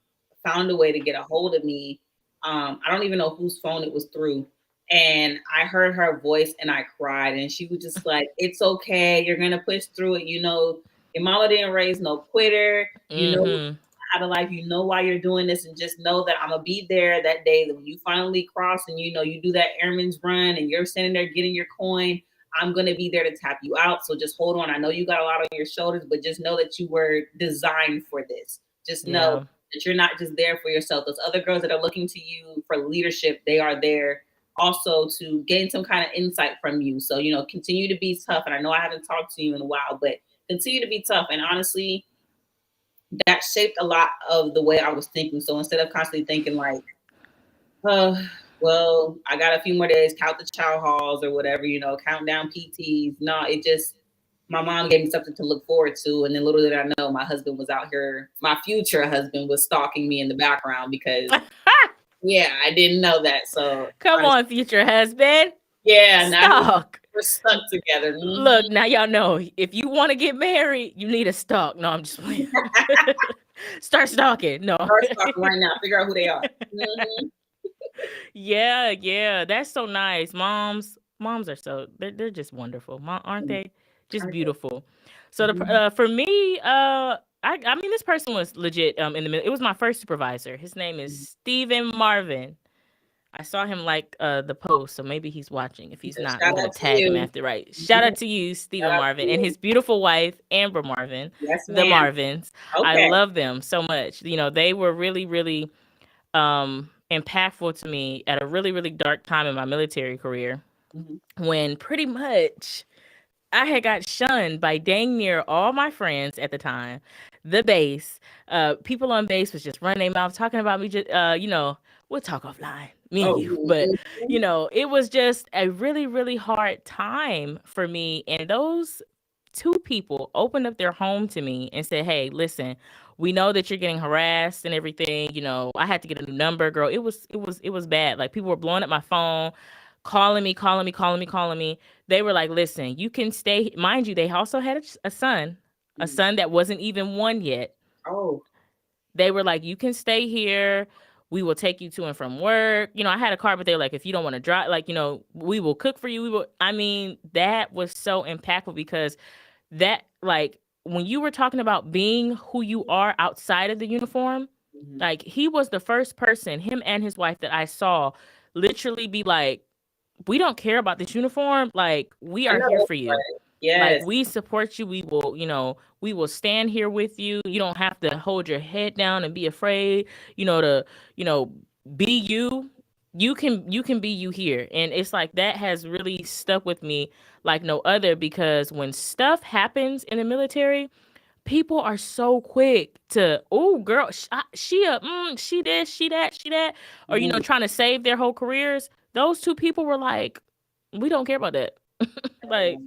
found a way to get a hold of me. I don't even know whose phone it was through. And I heard her voice and I cried. And she was just like, it's okay. You're going to push through it. Your mama didn't raise no quitter. mm-hmm. Out of life, why you're doing this, and just know that I'm gonna be there that day that when you finally cross and you do that airman's run and you're standing there getting your coin. I'm gonna be there to tap you out. So just hold on. I know you got a lot on your shoulders, but just know that you were designed for this. Just know Yeah. that you're not just there for yourself. Those other girls that are looking to you for leadership, they are there also to gain some kind of insight from you. So, continue to be tough. And I know I haven't talked to you in a while, but continue to be tough. And honestly, that shaped a lot of the way I was thinking. So instead of constantly thinking like, well, I got a few more days, count the chow halls or whatever, count down PTs. No, it just, my mom gave me something to look forward to. And then little did I know, my husband was out here, my future husband was stalking me in the background because, yeah, I didn't know that. So, Come honestly, on, future husband. yeah, now Stalk. we're stuck together. Look, now y'all know if you want to get married, you need a stalk. No, I'm just playing. Start stalking. No. Start stalking right now. Figure out who they are. Yeah, that's so nice. Moms are they're just wonderful. Aren't they? Just beautiful. So for me, I mean this person was legit in the middle. It was my first supervisor. His name is Stephen Marvin. I saw him like the post, so maybe he's watching. If he's not, I'm Shout gonna out to tag him you. after. Right. Shout out to you, Shout Stephen out to Marvin, and you. his beautiful wife, Amber Marvin. Yes, The ma'am. Marvins. I Okay. love them so much. They were really, really impactful to me at a really, really dark time in my military career when pretty much I had got shunned by dang near all my friends at the time. The base, people on base was just running their mouth talking about me. Just, we'll talk offline, me and Oh, you. But it was just a really, really hard time for me. And those two people opened up their home to me and said, "Hey, listen, we know that you're getting harassed and everything. I had to get a new number, girl. It was bad. Like people were blowing up my phone, calling me. They were like, listen, you can stay. Mind you, they also had a son that wasn't even one yet. Oh. They were like, you can stay here. We will take you to and from work. I had a car, but they were like, if you don't want to drive, like, we will cook for you. I mean, that was so impactful because that, like, when you were talking about being who you are outside of the uniform, like, he was the first person, him and his wife, that I saw literally be like, we don't care about this uniform. Like, we are here for you. Yes. Like, we support you. We will stand here with you. You don't have to hold your head down and be afraid, to, be you. You can be you here. And it's like that has really stuck with me like no other, because when stuff happens in the military, people are so quick to, oh girl, she this, she that, or trying to save their whole careers. Those two people were like, we don't care about that. Like,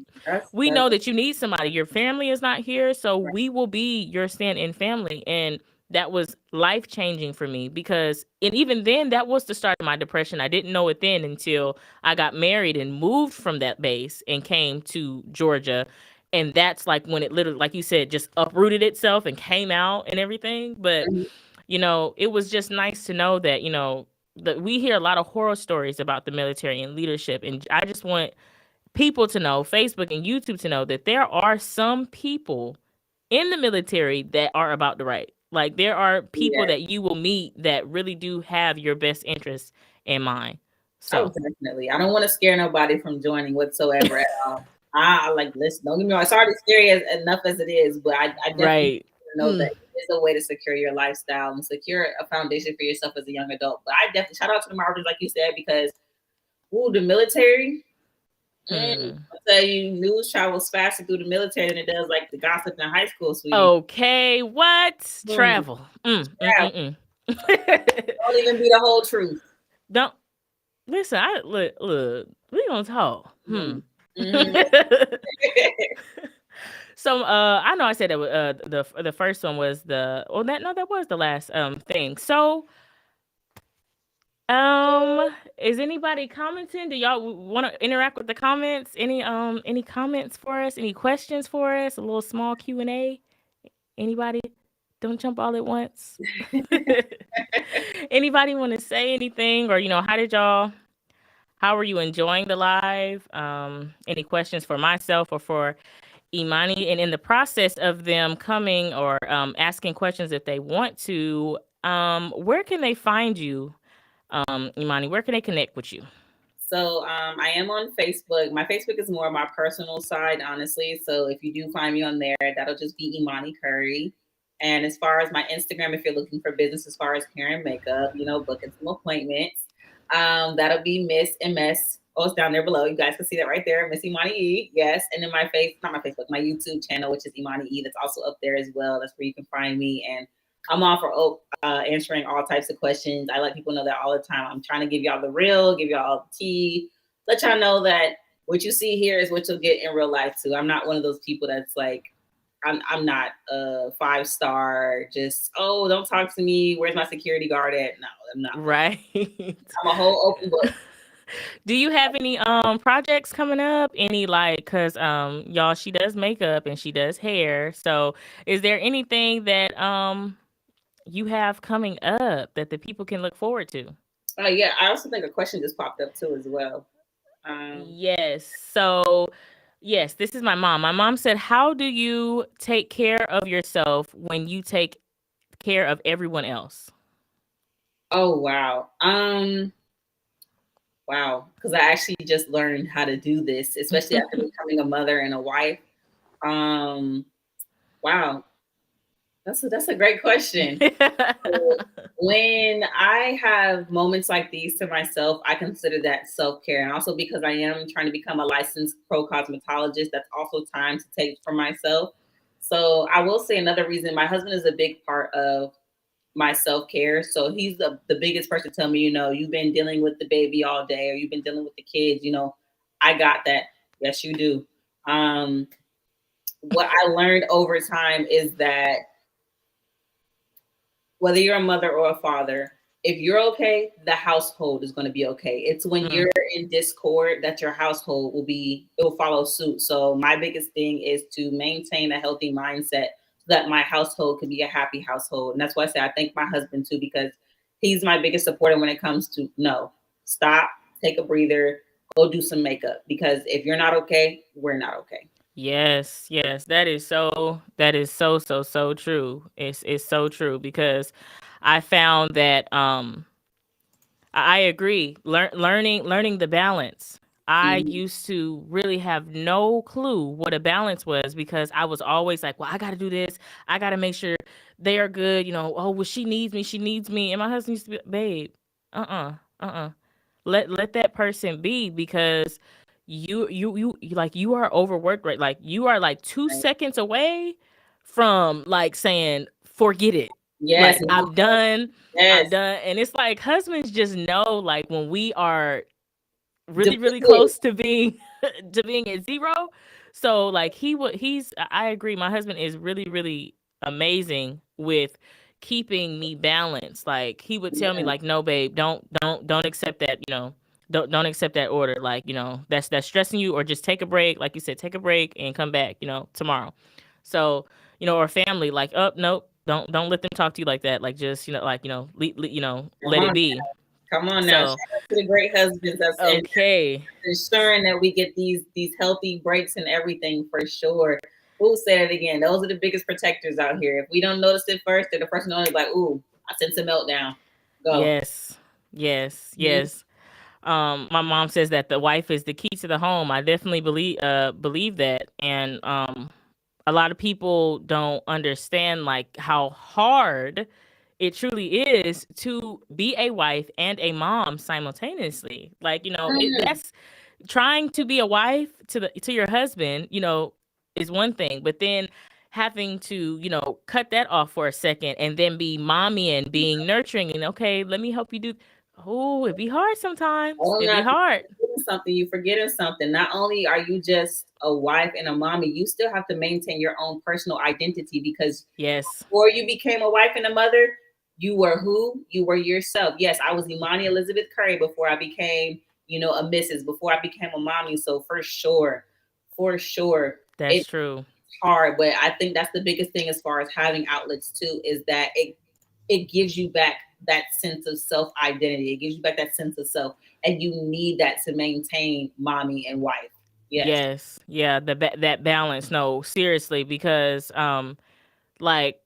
we know that you need somebody. Your family is not here, so we will be your stand-in family. And that was life-changing for me because, and even then, that was the start of my depression. I didn't know it then until I got married and moved from that base and came to Georgia. And that's like when it literally, like you said, just uprooted itself and came out and everything. But, it was just nice to know that, that we hear a lot of horror stories about the military and leadership. And I just want people to know, Facebook and YouTube to know, that there are some people in the military that are about the right. Like, there are people that you will meet that really do have your best interests in mind. So definitely. I don't want to scare nobody from joining whatsoever at all. I like, listen, don't get me wrong. It's already scary enough as it is, but I definitely know that is a way to secure your lifestyle and secure a foundation for yourself as a young adult. But I definitely shout out to the Marvins, like you said, because the military. I'll tell you, news travels faster through the military than it does like the gossip in high school, sweetie. Okay, what? Travel. Travel. Don't even be the whole truth. Don't listen. Look. We gonna talk. So I know I said that the first one was that was the last thing. So is anybody commenting? Do y'all want to interact with the comments? Any comments for us? Any questions for us? A little small Q&A. Anybody? Don't jump all at once. Anybody want to say anything, or how are you enjoying the live? Any questions for myself or for Imani? And in the process of them coming or asking questions if they want to, where can they find you, Imani? Where can they connect with you? So I am on Facebook. My Facebook is more my personal side, honestly. So if you do find me on there, that'll just be Imani Curry. And as far as my Instagram, if you're looking for business as far as hair and makeup, booking some appointments, that'll be Miss MS. Oh, it's down there below. You guys can see that right there, Miss Imani E. Yes. And then not my Facebook, my YouTube channel, which is Imani E. That's also up there as well. That's where you can find me. And I'm all for answering all types of questions. I let people know that all the time. I'm trying to give y'all the real, give y'all the tea, let y'all know that what you see here is what you'll get in real life too. I'm not one of those people that's like, I'm not a 5-star, just, don't talk to me. Where's my security guard at? No, I'm not. Right. I'm a whole open book. Do you have any projects coming up? Any cause y'all, she does makeup and she does hair. So is there anything that you have coming up that the people can look forward to? Yeah, I also think a question just popped up too as well. Yes. So yes, this is my mom. My mom said, how do you take care of yourself when you take care of everyone else? Oh, wow. Wow. Because I actually just learned how to do this, especially after becoming a mother and a wife. Wow. That's a great question. When I have moments like these to myself, I consider that self-care. And also because I am trying to become a licensed pro cosmetologist, that's also time to take for myself. So I will say another reason, my husband is a big part of my self-care. So he's the biggest person to tell me, you've been dealing with the baby all day, or you've been dealing with the kids, I got that. Yes, you do. What I learned over time is that whether you're a mother or a father, if you're okay, the household is going to be okay. It's when you're in discord that your household will follow suit. So my biggest thing is to maintain a healthy mindset so that my household can be a happy household. And that's why I say I thank my husband too, because he's my biggest supporter when it comes to stop, take a breather, go do some makeup. Because if you're not okay, we're not okay. Yes, that is so true. It's so true, because I found that I agree. Learning the balance. I used to really have no clue what a balance was, because I was always like, well, I got to do this. I got to make sure they are good. Well, she needs me. She needs me. And my husband used to be, babe, let that person be, because you are overworked, right? Like you are like 2 seconds away from saying, forget it. Yes. Like, I'm done. Yes. I'm done. And it's like husbands just know, when we are really, really close to being at zero. So I agree. My husband is really, really amazing with keeping me balanced. Like, he would tell me, no, babe, don't accept that, don't accept that order. That's stressing you, or just take a break. Like you said, take a break and come back, tomorrow. So, or family, nope, don't let them talk to you like that. Like, just, let it be. Come on now. Shout out to the great husbands that's ensuring that we get these healthy breaks and everything, for sure. We'll say it again. Those are the biggest protectors out here. If we don't notice it first, they're the first one to like, ooh, I sense a meltdown. Go. Yes. My mom says that the wife is the key to the home. I definitely believe that. And a lot of people don't understand like how hard it truly is to be a wife and a mom simultaneously. Like, Mm. that's trying to be a wife to your husband, is one thing, but then having to, cut that off for a second and then be mommy and being nurturing and okay, let me help you do. Oh, it'd be hard sometimes. Oh, It'd be no, hard. you forgetting something. Not only are you just a wife and a mommy, you still have to maintain your own personal identity because Yes. before you became a wife and a mother, you were who? You were yourself. Yes, I was Imani Elizabeth Curry before I became, a Mrs., before I became a mommy. So for sure, That's it's true. hard. But I think that's the biggest thing as far as having outlets too, is that it gives you back that sense of self identity. It gives you back that sense of self, and you need that to maintain mommy and wife. Yes. Yes. Yeah, that balance. No, seriously, because like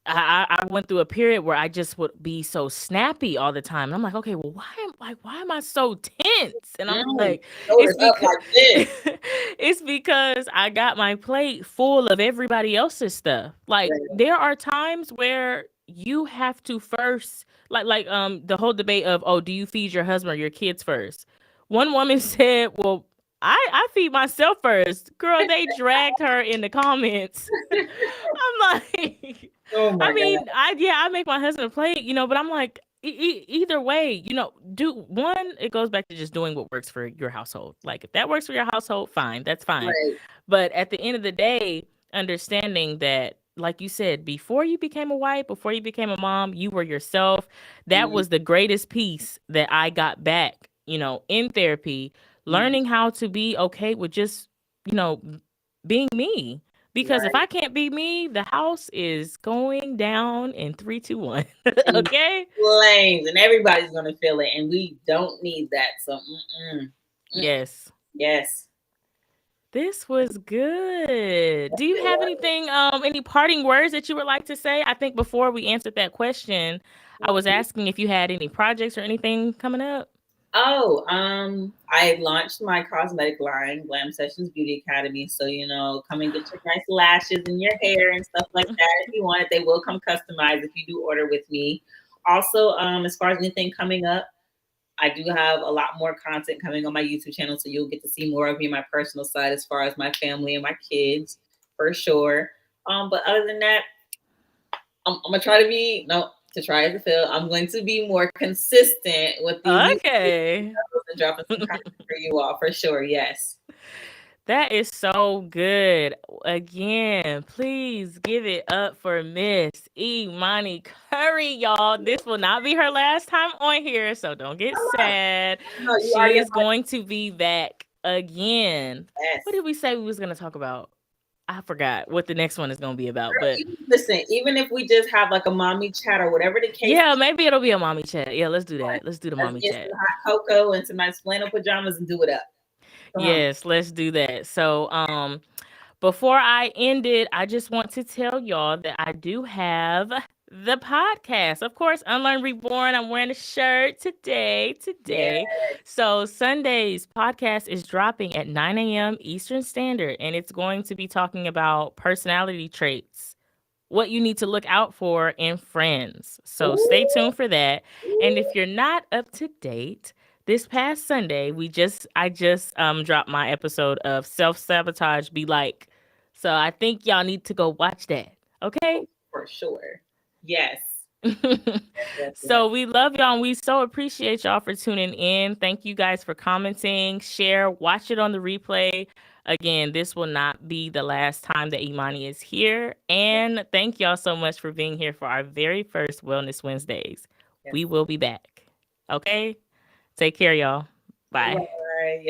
I went through a period where I just would be so snappy all the time. And I'm like, okay, well, why am I so tense? And I'm Mm. like, it's Shoulders up because like this. it's because I got my plate full of everybody else's stuff. Like Right. there are times where you have to first like the whole debate of, oh, do you feed your husband or your kids first? One woman said, well, I feed myself first. Girl, they dragged her in the comments. I'm like, Oh I my mean, God. I make my husband play, but I'm like, either way, do one. It goes back to just doing what works for your household. Like if that works for your household, fine, that's fine. Right. But at the end of the day, understanding that, like you said, before you became a wife, before you became a mom, you were yourself. That Mm-hmm. was the greatest piece that I got back, in therapy, Mm-hmm. learning how to be okay with just, you know, being me. Because if Right. I can't be me, the house is going down in 3, 2, 1. In Okay? flames, and everybody's gonna feel it, and we don't need that. So, Yes. yes. This was good. Do you have anything, any parting words that you would like to say? I think before we answered that question, I was asking if you had any projects or anything coming up. Oh, I launched my cosmetic line, Glam Sessions Beauty Academy. So, come and get your nice lashes and your hair and stuff like that. If you want it, they will come customized if you do order with me. Also, as far as anything coming up, I do have a lot more content coming on my YouTube channel. So you'll get to see more of me, my personal side, as far as my family and my kids, for sure. But other than that, I'm gonna try to be no to try as a fail. I'm going to be more consistent with these YouTube Okay. videos and dropping some content for you all for sure. Yes. That is so good. Again, please give it up for Miss Imani Curry, y'all. This will not be her last time on here, so don't get Come on. sad. No, you She already is have my going to be back again. yes. What did we say we was going to talk about? I forgot what the next one is going to be about, but Listen, even if we just have like a mommy chat or whatever the case, yeah, maybe it'll be a mommy chat. Yeah, let's do that. Let's do the let's mommy get chat. some hot cocoa and some nice flannel pajamas and do it up. Come on. Yes, let's do that. So, before I end it, I just want to tell y'all that I do have the podcast. Of course, Unlearn Reborn. I'm wearing a shirt today. Yeah. So Sunday's podcast is dropping at 9 a.m. Eastern Standard, and it's going to be talking about personality traits, what you need to look out for in friends. So stay Ooh, tuned for that. And if you're not up to date, this past Sunday, I just dropped my episode of Self Sabotage Be Like. So I think y'all need to go watch that. Okay? for sure. Yes. Yes, yes. So we love y'all and we so appreciate y'all for tuning in. Thank you guys for commenting, share, watch it on the replay. Again, this will not be the last time that Imani is here. And thank y'all so much for being here for our very first Wellness Wednesdays. Yes. We will be back. Okay? Take care, y'all. Bye. Bye.